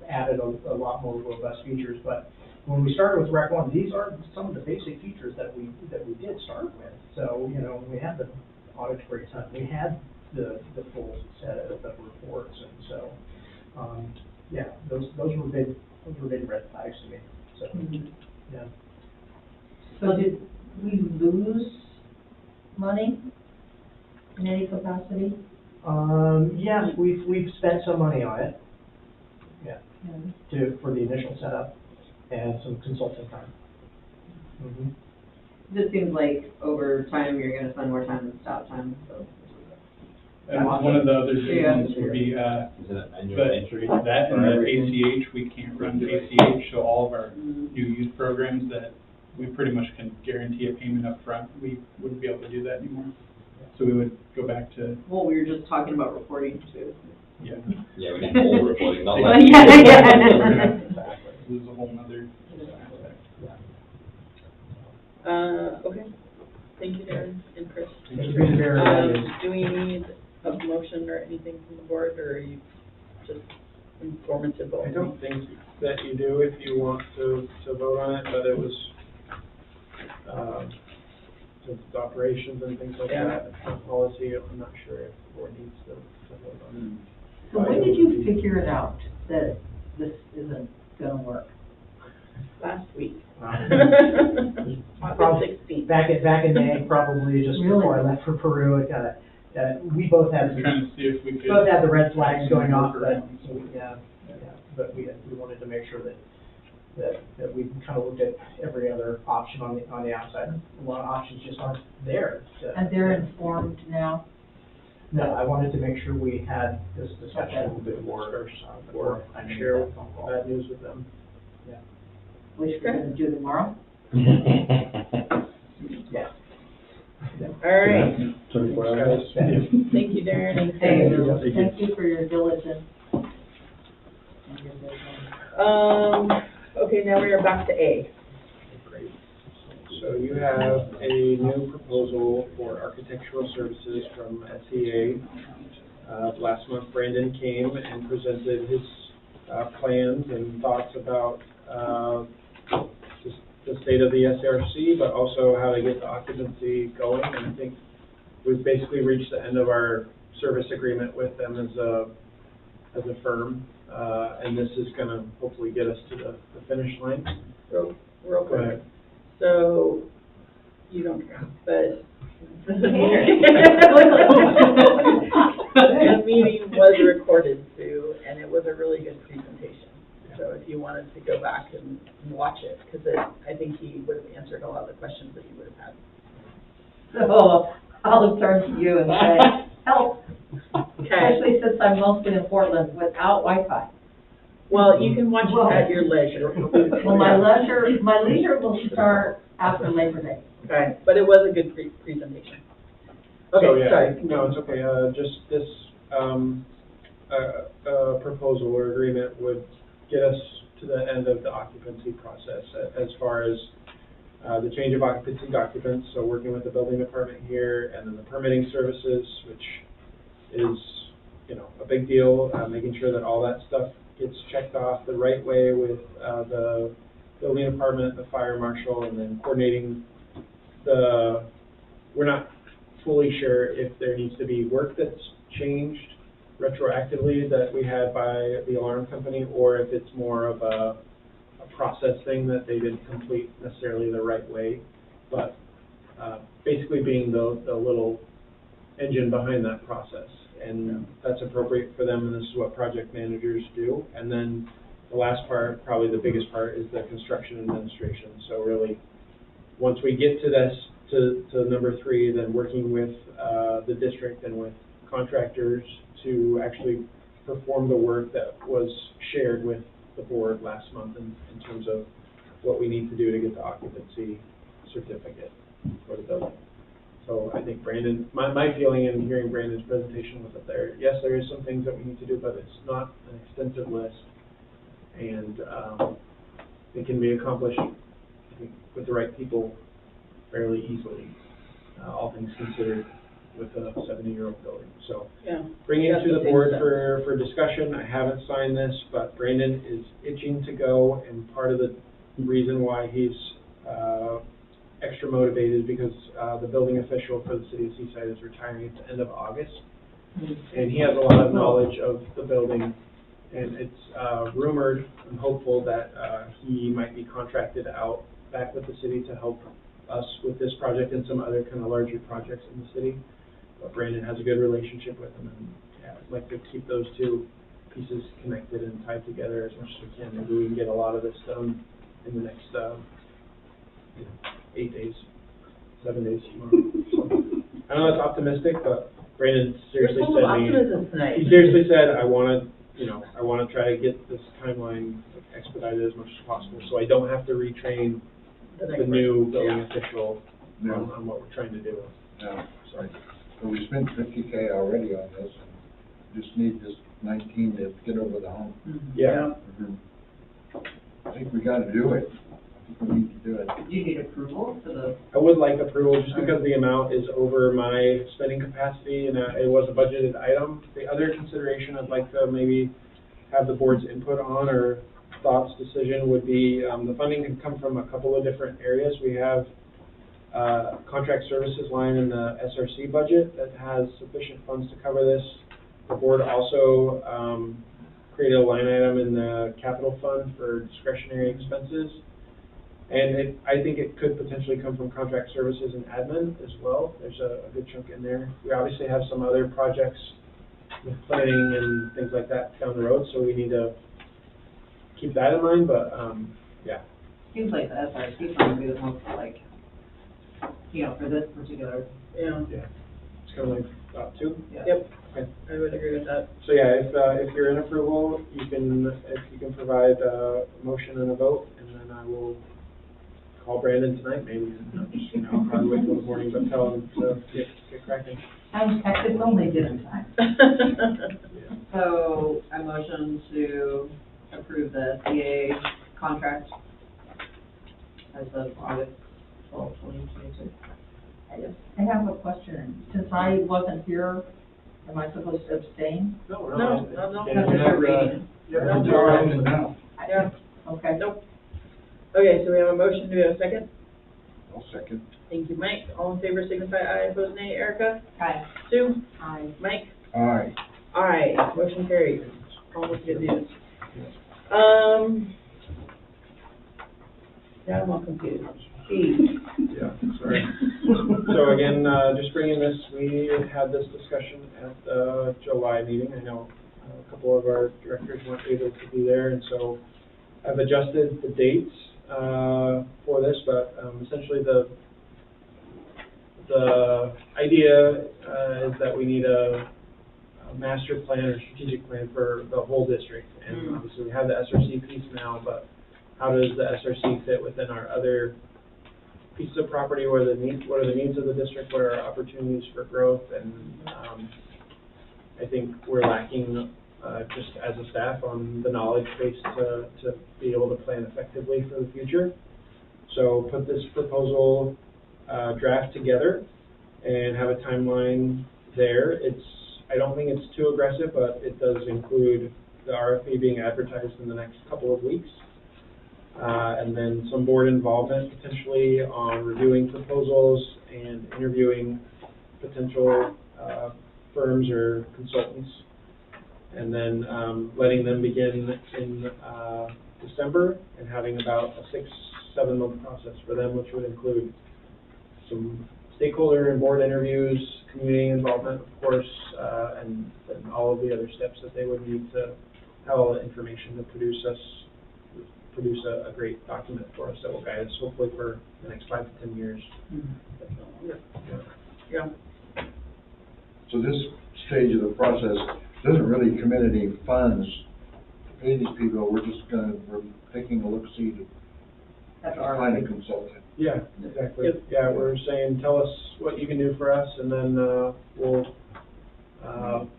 added a lot more robust features. But when we started with Rec 1, these are some of the basic features that we did start with. So, we had the auditory time, we had the full set of reports, and so yeah, those were big red flags to me. So yeah. So did we lose money in any capacity? Yeah, we've spent some money on it. Yeah, for the initial setup and some consulting time. This seems like over time you're going to spend more time than stop time, so. And one of the other big ones would be, Is it an annual entry? that and the ACH, we can't run ACH, so all of our new youth programs that we pretty much can guarantee a payment up front, we wouldn't be able to do that anymore. So we would go back to, Well, we were just talking about reporting too. yeah. Yeah, we need more reporting, not less. Exactly. Lose a whole nother aspect. Okay. Thank you, Darren and Chris. Thank you very much. Do we need a motion or anything from the board, or are you just informative only? I don't think that you do if you want to vote on it, but it was, since it's operations and things like that, policy, I'm not sure if the board needs to vote on it. So when did you figure it out that this isn't gonna work? Last week. Probably August 16th. back in May, probably just before I left for Peru, it kind of, we both had We're trying to see if we could. both had the red flags going off, but Workarounds. but we wanted to make sure that we kind of looked at every other option on the outside. A lot of options just aren't there. And they're informed now? No, I wanted to make sure we had this discussion a little bit more before I share bad news with them. Which we're gonna do tomorrow? Yeah. All right. 24 hours. Thank you, Darren and Thank Chris. you for your diligence. And your vision. Okay, now we are back to A. Great. So you have a new proposal for architectural services from SEA. Last month, Brandon came and presented his plans and thoughts about the state of the SRC, but also how to get the occupancy going. And I think we've basically reached the end of our service agreement with them as a firm, and this is going to hopefully get us to the finish line. Real Go quick. ahead. So, you don't care, but the meeting was recorded too, and it was a really good presentation. So if you wanted to go back and watch it, because I think he would have answered a lot of the questions that you would have had. So I'll turn to you and say, help, Okay. especially since I'm mostly in Portland without Wi-Fi. Well, you can watch it at your leisure. Well, my leisure will start after Labor Day. Okay, but it was a good presentation. Okay, So, yeah, sorry. no, it's okay. Just this proposal or agreement would get us to the end of the occupancy process as far as the change of occupancy documents, so working with the building department here, and then the permitting services, which is, you know, a big deal, making sure that all that stuff gets checked off the right way with the building department, the fire marshal, and then coordinating we're not fully sure if there needs to be work that's changed retroactively that we had by the alarm company, or if it's more of a process thing that they didn't complete necessarily the right way, but basically being the little engine behind that process, and that's appropriate for them, and this is what project managers do. And then the last part, probably the biggest part, is the construction administration. So really, once we get to this, to number 3, then working with the district and with contractors to actually perform the work that was shared with the board last month in terms of what we need to do to get the occupancy certificate for the building. So I think Brandon, my feeling in hearing Brandon's presentation was that yes, there is some things that we need to do, but it's not an extensive list, and it can be accomplished, I think, with the right people fairly easily, all things considered, with a 70-year-old building. So Yeah. bringing it to the board for discussion. I haven't signed this, but Brandon is itching to go, and part of the reason why he's extra motivated is because the building official for the city of Seaside is retiring at the end of August, and he has a lot of knowledge of the building, and it's rumored and hopeful that he might be contracted out back with the city to help us with this project and some other kind of larger projects in the city. But Brandon has a good relationship with him, and yeah, I'd like to keep those two pieces connected and tied together as much as we can. Maybe we can get a lot of this done in the next 8 days, 7 days tomorrow. So, I know that's optimistic, but Brandon seriously said he seriously said, I want to try to get this timeline expedited as much as possible, so I don't have to retrain the new building official on what we're trying to do. Yeah. So we spent $50K already on this, and just need this 19 to get over the hump. Yeah. I think we gotta do it. We need to do it. Do you need approval for the? I would like approval just because the amount is over my spending capacity, and it was a budgeted item. The other consideration I'd like to maybe have the board's input on or thoughts, decision would be the funding can come from a couple of different areas. We have contract services line in the SRC budget that has sufficient funds to cover this. The board also created a line item in the capital fund for discretionary expenses. And I think it could potentially come from contract services and admin as well. There's a good chunk in there. We obviously have some other projects with planning and things like that down the road, so we need to keep that in mind, but yeah. Seems like the SRC fund would be the most like, for this particular. Yeah. Yeah. It's kind of like thought too. Yeah. Yep. Okay. I would agree with that. So yeah, if you're in approval, if you can provide a motion and a vote, and then I will call Brandon tonight, maybe, and just, I'll probably wait till the morning, but tell him to get cracking. I could only dinner time. So I motion to approve the CA contract as of August 12, 2022. I have a question. Since I wasn't here, am I supposed to abstain? No, No, Because it's your meeting. Yeah, You're on now. Yeah. Okay. Nope. Okay, so we have a motion, do we have a second? I'll second. Thank you, Mike. All in favor signify aye, opposed nay. Erica? Aye. Sue? Aye. Mike? Aye. Aye. Motion carries. Almost good news. Now I'm all confused. B. Yeah, sorry. So again, just bringing this, we had this discussion at the July meeting. I know a couple of our directors weren't able to be there, and so I've adjusted the dates for this, but essentially the idea is that we need a master plan or strategic plan for the whole district. And obviously we have the SRC piece now, but how does the SRC fit within our other pieces of property? What are the needs of the district? What are our opportunities for growth? And I think we're lacking just as a staff on the knowledge base to be able to plan effectively for the future. So put this proposal draft together and have a timeline there. I don't think it's too aggressive, but it does include the RFP being advertised in the next couple of weeks. And then some board involvement potentially on reviewing proposals and interviewing potential firms or consultants. And then letting them begin in December and having about a 6-7 month process for them, which would include some stakeholder and board interviews, community involvement, of course, and all of the other steps that they would need to have all the information to produce a great document for us that will guide us hopefully for the next 5 to 10 years. Yeah. So this stage of the process doesn't really commit any funds to pay these people. We're taking a look-see to find a consultant. Yeah, exactly. Yep. Yeah, we're saying, tell us what you can do for us, and then we'll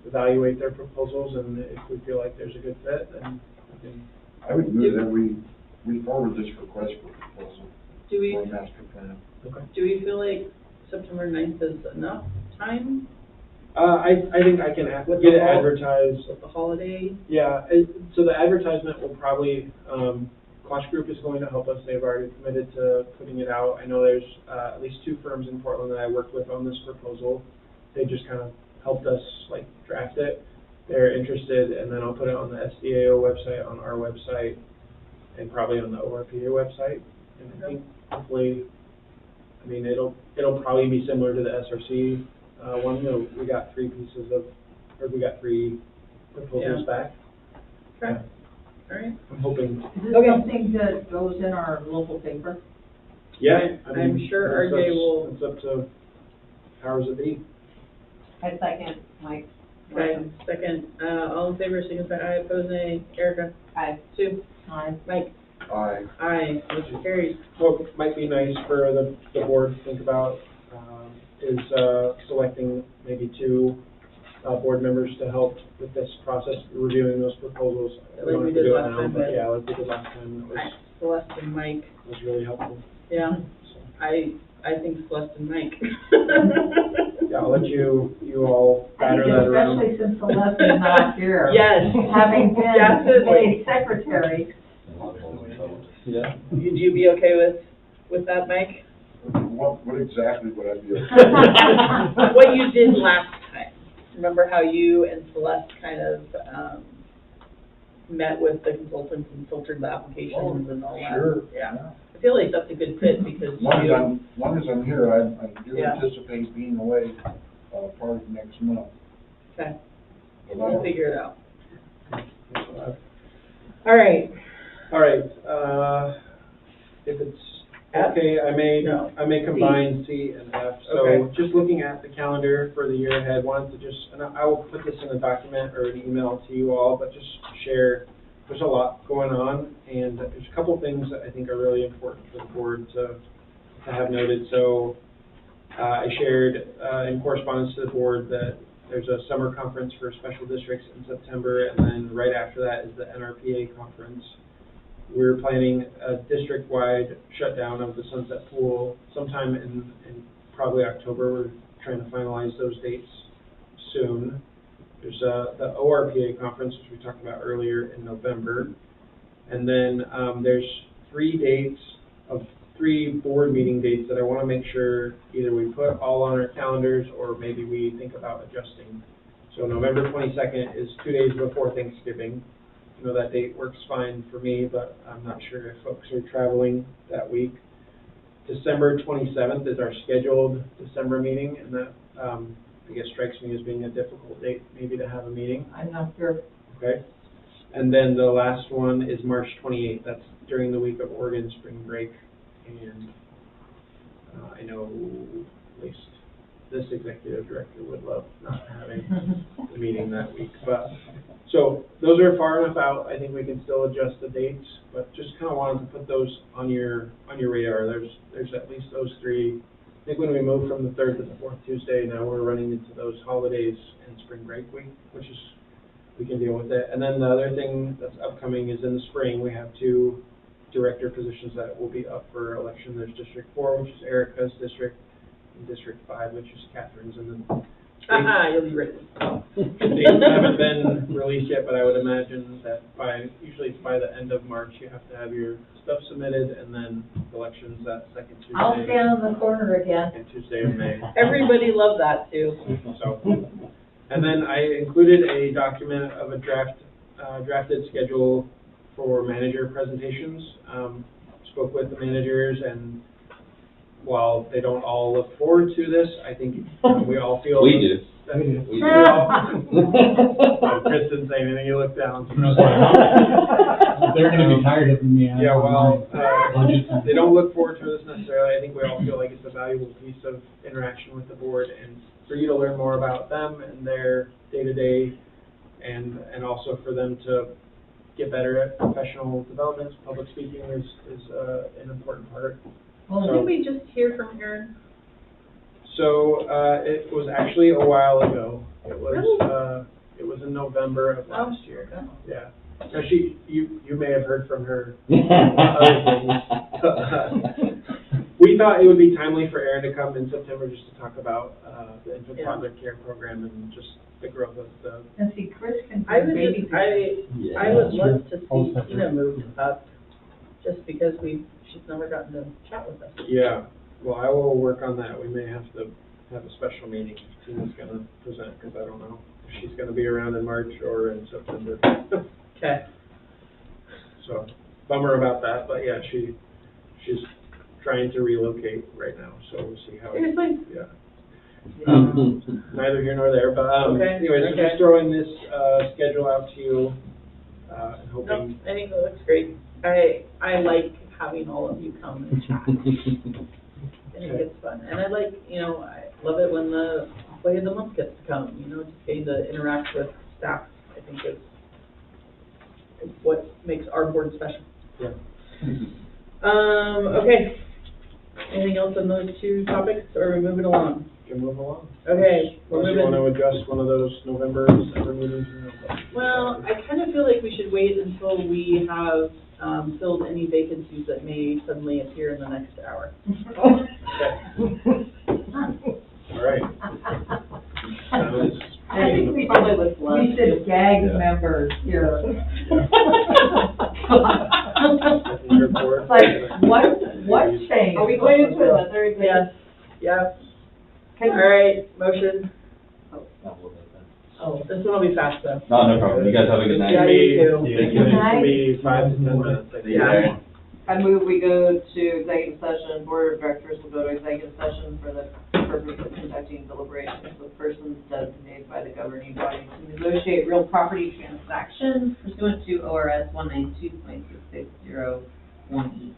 evaluate their proposals, and if we feel like there's a good fit, then we can. I would move that we forward this request for proposal Do we, for a master plan. Okay. do we feel like September 9th is enough time I think I can get it advertised. with the holiday? Yeah, so the advertisement will probably, Quash Group is going to help us. They've already committed to putting it out. I know there's at least 2 firms in Portland that I worked with on this proposal. They just kind of helped us like draft it. They're interested, and then I'll put it on the SDAO website, on our website, and probably on the ORPA website. And I think hopefully, I mean, it'll probably be similar to the SRC one. You know, we got 3 proposals back. Okay. All right. I'm hoping. Is this something that goes in our local paper? Yeah, I I'm mean, sure it's RJ up- will- It's up to powers that be. I second Mike. Okay, second, all in favor, signify aye, opposed nay. Erica? Aye. Sue? Aye. Mike? Aye. Aye, motion carries. What might be nice for the board to think about is selecting maybe 2 board members to help with this process, reviewing those proposals. Like don't we have to did do it last now, time, but but- yeah, like we did last time, it Celeste and Mike, was really helpful. yeah, So, I think Celeste and Mike. yeah, I'll let you all I batter think that around. especially since Celeste is not here. Yes. Having been Definitely. a secretary. Yeah. Would you be okay with that, Mike? What exactly would I be okay? What you did last time. Remember how you and Celeste kind of, met with the consultants and filtered the applications and all that? Sure. Yeah. I feel like that's a good fit because As long you, as I'm here, I do Yeah. anticipate being away part of next month. okay, But we'll I- figure it out. All right. All right, if it's okay, I No. may combine C and F. So Okay. just looking at the calendar for the year ahead, wanted to just, and I will put this in a document or an email to you all, but just share, there's a lot going on, and there's a couple things that I think are really important for the board to have noted. So I shared in correspondence to the board that there's a summer conference for special districts in September, and then right after that is the NRPA conference. We're planning a district-wide shutdown of the Sunset Pool sometime in probably October. We're trying to finalize those dates soon. There's the ORPA conference, which we talked about earlier, in November. And then there's 3 board meeting dates that I want to make sure either we put all on our calendars or maybe we think about adjusting. So November 22nd is 2 days before Thanksgiving. I know that date works fine for me, but I'm not sure if folks are traveling that week. December 27th is our scheduled December meeting, and that I guess strikes me as being a difficult date maybe to have a meeting. I'm not sure. Okay. And then the last one is March 28th. That's during the week of Oregon spring break. And I know at least this executive director would love not having the meeting that week. But so those are far enough out. I think we can still adjust the dates, but just kind of wanted to put those on your radar. There's at least those 3. I think when we moved from the 3rd to the 4th Tuesday, now we're running into those holidays and spring break week, which is, we can deal with it. And then the other thing that's upcoming is in the spring, we have 2 director positions that will be up for election. There's District 4, which is Erica's district, and District 5, which is Catherine's, and then You'll be ready. dates haven't been released yet, but I would imagine that usually it's by the end of March, you have to have your stuff submitted, and then elections that second Tuesday. I'll stand on the corner again. And Tuesday of May. Everybody loved that too. So, and then I included a document of a drafted schedule for manager presentations. Spoke with the managers, and while they don't all look forward to this, I think we all feel. We do. We all. Kristen saying anything, you look down. They're gonna be tired of me. Yeah, well, they don't look forward to this necessarily. I think we all feel like it's a valuable piece of interaction with the board, and for you to learn more about them and their day-to-day, and also for them to get better at professional development. Public speaking is an important part. Well, didn't we just hear from Erin? So, it was actually a while ago. It was, Really? It was in November of last year. Oh. Yeah. Now you may have heard from her other things. We thought it would be timely for Erin to come in September just to talk about, the infant toddler care program and just the growth of the. And see, Chris can I do would baby. I would love to I'll see second. Tina moved up, just because she's never gotten to chat with us. Yeah, well, I will work on that. We may have to have a special meeting. Tina's gonna present, because I don't know if she's gonna be around in March or in September. Okay. So, bummer about that, but yeah, she's trying to relocate right now, so we'll see how. Seriously? Yeah. Neither here nor there, but, Okay, anyways, so okay. just throwing this, schedule out to you, and No, hoping. I think that looks great. I like having all of you come and chat. I think it's fun. And I like, I love it when the employee of the month gets to come, just getting to interact with staff, I think is what makes our board special. Yeah. Okay. Anything else on those 2 topics, or are we moving along? Can move along. Okay, we're Unless you moving. want to adjust one of those November, December meetings. Well, I kind of feel like we should wait until we have filled any vacancies that may suddenly appear in the next hour. All right. Sounds. I think we Probably with lunch. We should gag Yeah. members here. Report. It's like, what changed? Are we going into another executive? Yes, yeah. All right, motion. Oh, This one will be fast though. no problem. You guys have a good night. Yeah, you too. It can be 5 to 10 minutes. I think. Yeah. I move we go to executive session, board of directors will go to executive session for the purpose of conducting deliberations with persons designated by the governing body to negotiate real property transactions pursuant to ORS 192.6601E.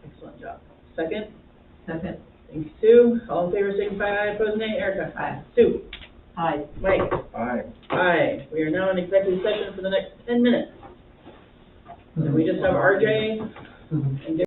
Excellent job. Second? Second. Thanks, Sue. All in favor, signify by aye. Opposed, nay. Erica? Aye. Sue? Hi. Mike? Aye. Aye. We are now in executive session for the next 10 minutes. And we just have RJ and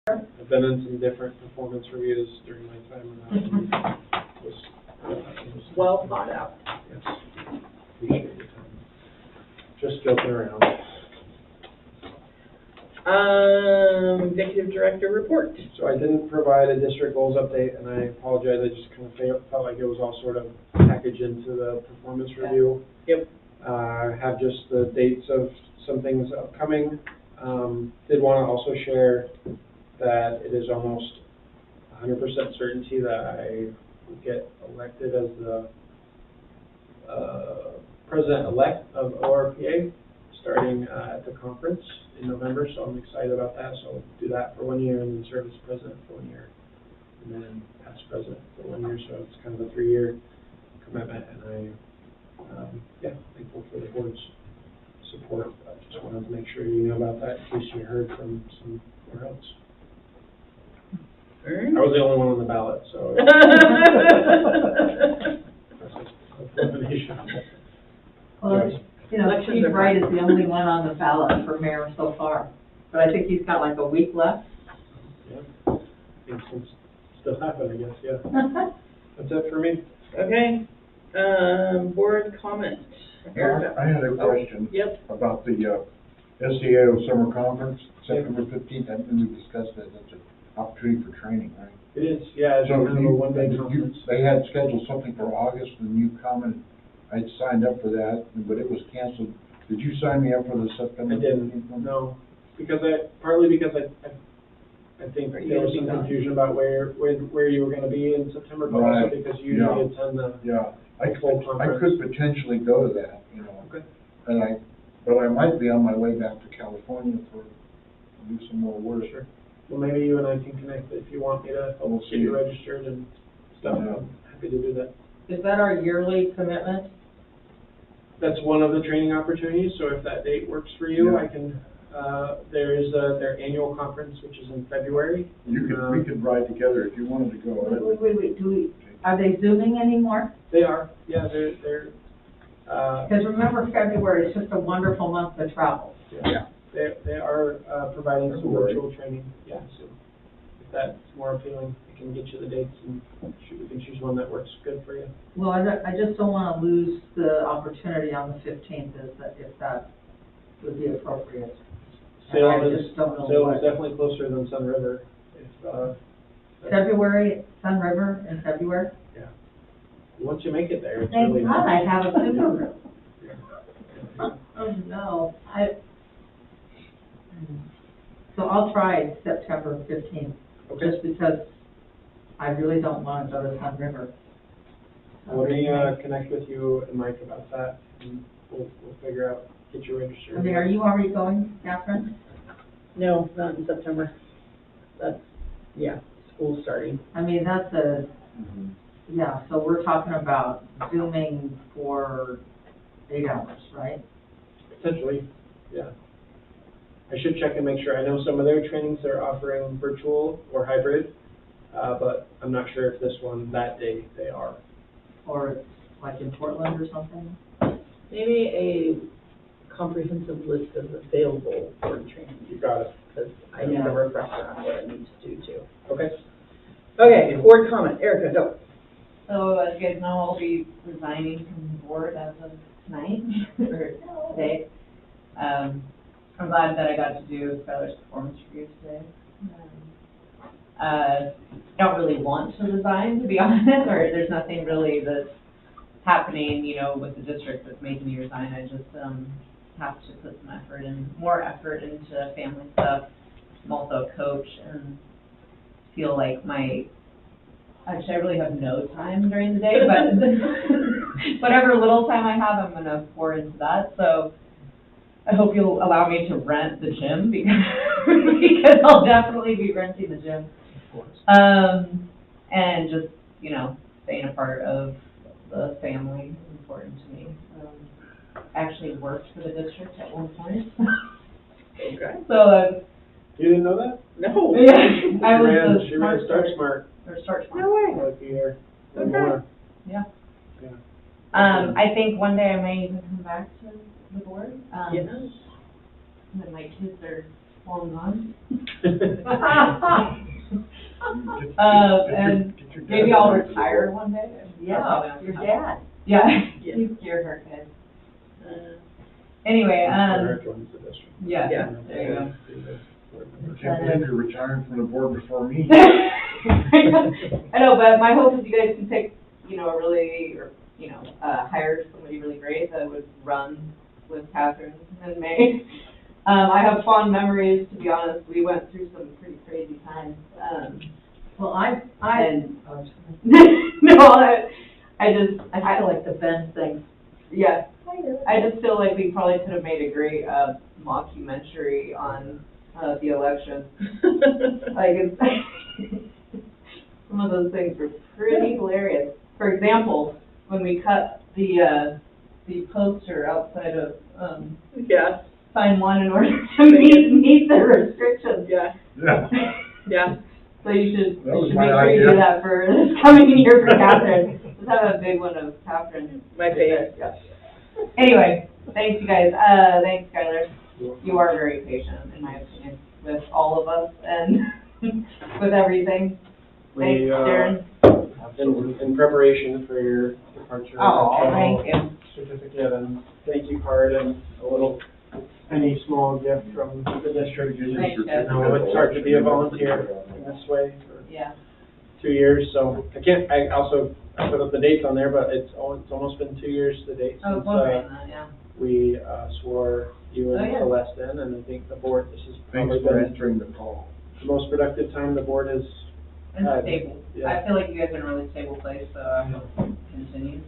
I've been in some different performance reviews during my time around. It was Well thought out. yes. Appreciate your time. Just joking around. Executive Director report. So I didn't provide a district goals update, and I apologize, I just kind of felt like it was all sort of packaged into the performance review. Yep. I have just the dates of some things upcoming. Did want to also share that it is almost 100% certainty that I will get elected as the president-elect of ORPA, starting at the conference in November, so I'm excited about that. So I'll do that for 1 year and then serve as president for 1 year, and then past president for 1 year. So it's kind of a 3-year commitment, and thankful for the board's support. I just wanted to make sure you know about that in case you heard from somewhere else. I was the only one on the ballot, so. Well, you know, Elections Steve are Wright is fun. the only one on the ballot for mayor so far. But I think he's got like a week left. Yeah, I think things still happen, I guess, yeah. That's it for me. Okay, board comment. Erica? I had a question Yep. about the SEO Summer Conference, September 15th, and we discussed that, that's an opportunity for training, right? It is, yeah, it's So kind of a one-day conference. they had scheduled something for August, and you commented, I'd signed up for that, but it was canceled. Did you sign me up for the September I 15th didn't, one? no, partly because I think Are you there was gonna be some gone? confusion about where you were gonna be in September, but also Right, because you usually yeah. attend the Yeah, I full could conference. potentially go to that, you know. Okay. But I might be on my way back to California do some more work. Sure. Well, maybe you and I can connect if you want me to We'll get you see. registered and stuff. Yeah. I'm happy to do that. Is that our yearly commitment? That's one of the training opportunities, so if that date works for you, Yeah. I can, there is their annual conference, which is in February. We could ride together if you wanted to go. Wait, are they Zooming anymore? They are, yeah, they're, Because remember, February is just a wonderful month to travel. Yeah. they are providing some February. virtual training, yeah, so if that's more appealing, I can get you the dates and we can choose one that works good for you. Well, I just don't want to lose the opportunity on the 15th, if that would be appropriate. And I Salem is, just don't know Salem what. is definitely closer than Sun River, if, February, Sun River in February? yeah. Once you make it there, it's Thank really God nice. I have a Subaru. Yeah. Oh, no, so I'll try September 15th, Okay. just because I really don't want to go to Sun River. Let me, connect with you and Mike about that, and we'll figure out, get you registered. I mean, are you already going, Catherine? No, not in September. That's, yeah, school's starting. I mean, that's yeah, so we're talking about Zooming for 8 hours, right? Potentially, yeah. I should check and make sure. I know some of their trainings are offering virtual or hybrid, but I'm not sure if this one, that day, they are. Or it's like in Portland or something? Maybe a comprehensive list of available board training, You got it. because I need a refresher on what I need to do too. Okay. Okay, board comment. Erica, go. So as you guys know, I'll be resigning from the board as of tonight, or today. I'm glad that I got to do Skylar's performance review today. I don't really want to resign, to be honest, or there's nothing really that's happening, you know, with the district that's making me resign. I just, have to put some effort in, more effort into family stuff. I'm also a coach and feel like actually I really have no time during the day, but whatever little time I have, I'm gonna pour into that. So I hope you'll allow me to rent the gym because I'll definitely be renting the gym. Of course. And just, you know, staying a part of the family is important to me. I actually worked for the district at one point. Okay. So, You didn't know that? No. yeah, I was She ran a Start Smart or Start Smart. No way. for like a year or Okay. more. Yeah. Yeah. I think one day I may even come back to the board. Yes. When my kids are long gone. Get And your dad maybe I'll back. retire one day. Yeah, your dad. Yeah, Yeah. you're her kid. Anyway, Or joins the district. yeah, Yeah. there you go. I can't believe you're retiring from the board before me. I know, but my hope is you guys can take, a really, or, hire somebody really great that would run with Catherine and May. I have fond memories, to be honest. We went through some pretty crazy times. Well, And- oh, sorry. No, I feel like the Ben thing. yeah, I just feel like we probably could have made a great, mockumentary on, the election. Like, it's, some of those things were pretty hilarious. For example, when we cut the poster outside of, Yeah, sign one in order to meet the restrictions. yeah, Yeah. yeah. So you should That was make my sure you idea. do that for this coming year for Catherine. Let's have a big one of Catherine. My favorite. Yeah. Anyway, thanks you guys. Thanks Skylar. You are very patient, in my opinion, with all of us and with everything. Thanks, We, Darren. in preparation for your departure. Oh, I thank have a you. certificate and thank you card and a little, any small gift from the district. Thanks, I know it's hard to be a volunteer in this way for Yeah. 2 years, so I put up the dates on there, but it's almost been 2 years to date I was since, wondering that, yeah. we, swore you and Oh, yeah. Celeste in, and I think the board, this has Thanks probably for been answering the call. the most productive time the board has And had. stable. Yeah. I feel like you guys are in a really stable place, so I hope it continues.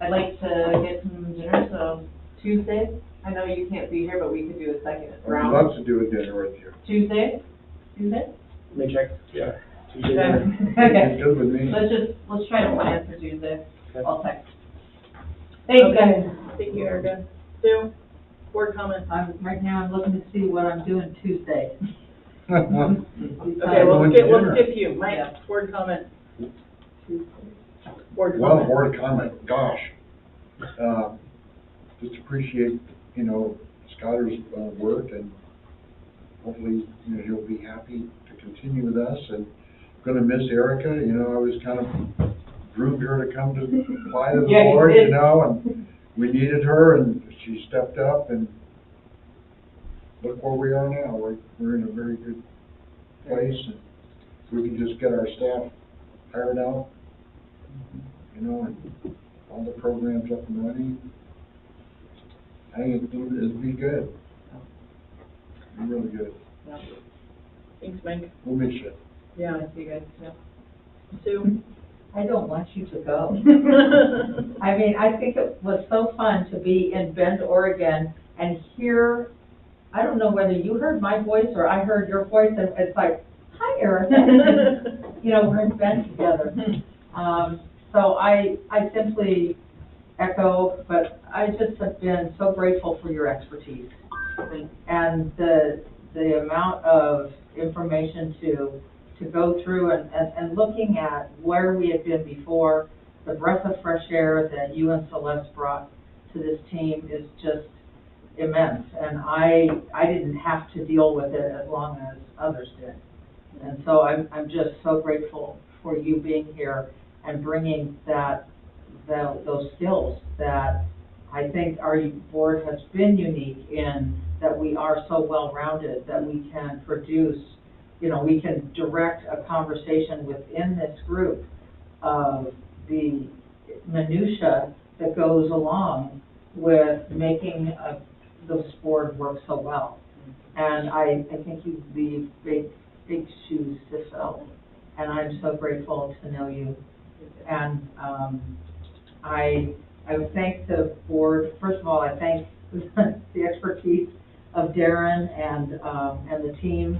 I'd like to get some dinner, so Tuesday, I know you can't be here, but we could do a second I'd round. love to do a dinner with you. Tuesday? Let me check, yeah. Tuesday Okay. dinner. Okay. It's good with me. Let's try to plan for Tuesday. Okay. I'll text. Thanks, Okay. guys. Thank you, Erica. Sue, board comment. Right now, I'm looking to see what I'm doing Tuesday. Okay, Going we'll to skip dinner. you. Mike, Yeah. board comment. Board Well, comment. board comment, gosh. Just appreciate, Skylar's work, and hopefully, he'll be happy to continue with us, and gonna miss Erica. I was kind of groomed her to come to apply to the Yeah, you board, did. and we needed her, and she stepped up, and look where we are now. We're in a very good place, and if we can just get our staff hired out, and all the programs up and running, I think it'd be good. Be really good. Thanks, Mike. We'll miss you. Yeah, Nice to see you guys, yeah. Sue. I don't want you to go. I mean, I think it was so fun to be in Bend, Oregon, and hear, I don't know whether you heard my voice or I heard your voice, and it's like, hi, Erica. We're in Bend together. So I simply echo, but I just have been so grateful for your expertise and the amount of information to go through and looking at where we had been before. The breath of fresh air that you and Celeste brought to this team is just immense, and I didn't have to deal with it as long as others did. And so I'm just so grateful for you being here and bringing those skills that I think our board has been unique in, that we are so well-rounded, that we can produce, we can direct a conversation within this group of the minutia that goes along with making this board work so well. And I think you leave big shoes to fill, and I'm so grateful to know you. And I would thank the board. First of all, I thank the expertise of Darren and the team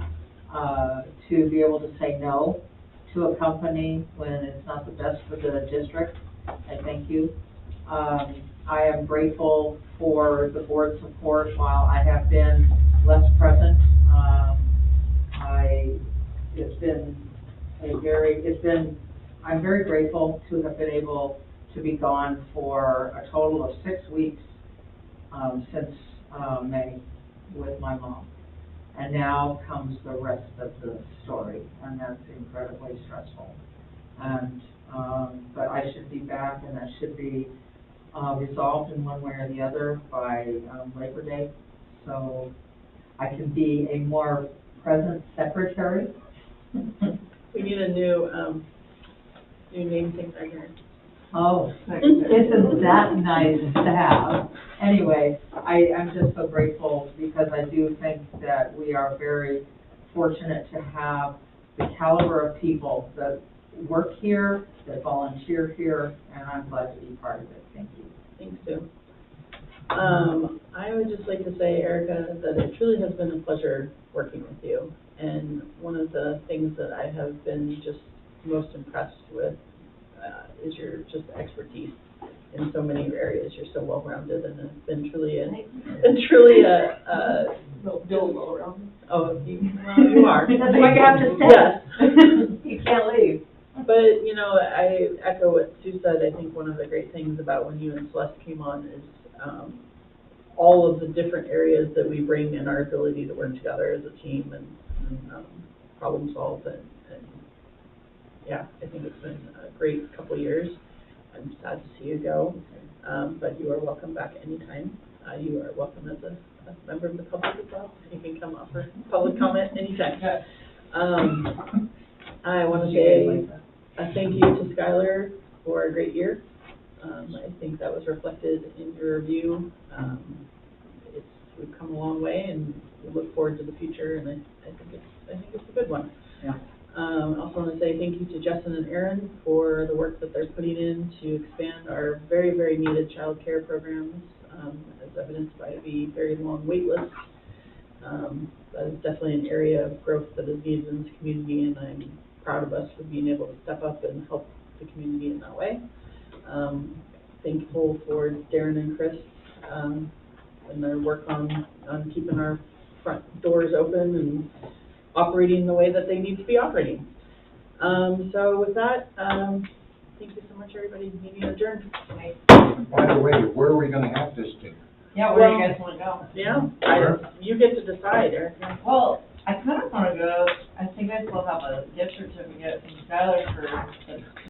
to be able to say no to a company when it's not the best for the district. I thank you. I am grateful for the board support while I have been less present. I'm very grateful to have been able to be gone for a total of 6 weeks since May with my mom. And now comes the rest of the story, and that's incredibly stressful. And, but I should be back, and that should be resolved in one way or the other by Labor Day. So I can be a more present secretary. We need a new name thing right here. Oh, isn't that nice to have? Anyway, I'm just so grateful because I do think that we are very fortunate to have the caliber of people that work here, that volunteer here, and I'm glad to be part of it. Thank you. Thanks, Sue. I would just like to say, Erica, that it truly has been a pleasure working with you. And one of the things that I have been just most impressed with is your just expertise in so many areas. You're so well-rounded, and it's been truly a Bill's well around. oh, you are. That's what you have to say. Yes. You can't leave. But, you know, I echo what Sue said. I think one of the great things about when you and Celeste came on is all of the different areas that we bring and our ability to work together as a team and problem solve. And yeah, I think it's been a great couple of years. I'm sad to see you go, but you are welcome back anytime. You are welcome as a member of the public as well. You can come offer public comment anytime. I want to say a thank you to Skylar for a great year. I think that was reflected in your review. We've come a long way, and we look forward to the future. And I think it's a good one. Yeah. I also want to say thank you to Justin and Aaron for the work that they're putting in to expand our very, very needed child care programs, as evidenced by the very long wait list. That is definitely an area of growth that is needed in this community, and I'm proud of us for being able to step up and help the community in that way. Thankful for Darren and Chris and their work on keeping our front doors open and operating the way that they need to be operating. So with that, thank you so much, everybody. Meeting adjourned. By the way, where are we gonna have this to? Yeah, where do you guys want to go? Yeah, you get to decide, Eric. Well, I kind of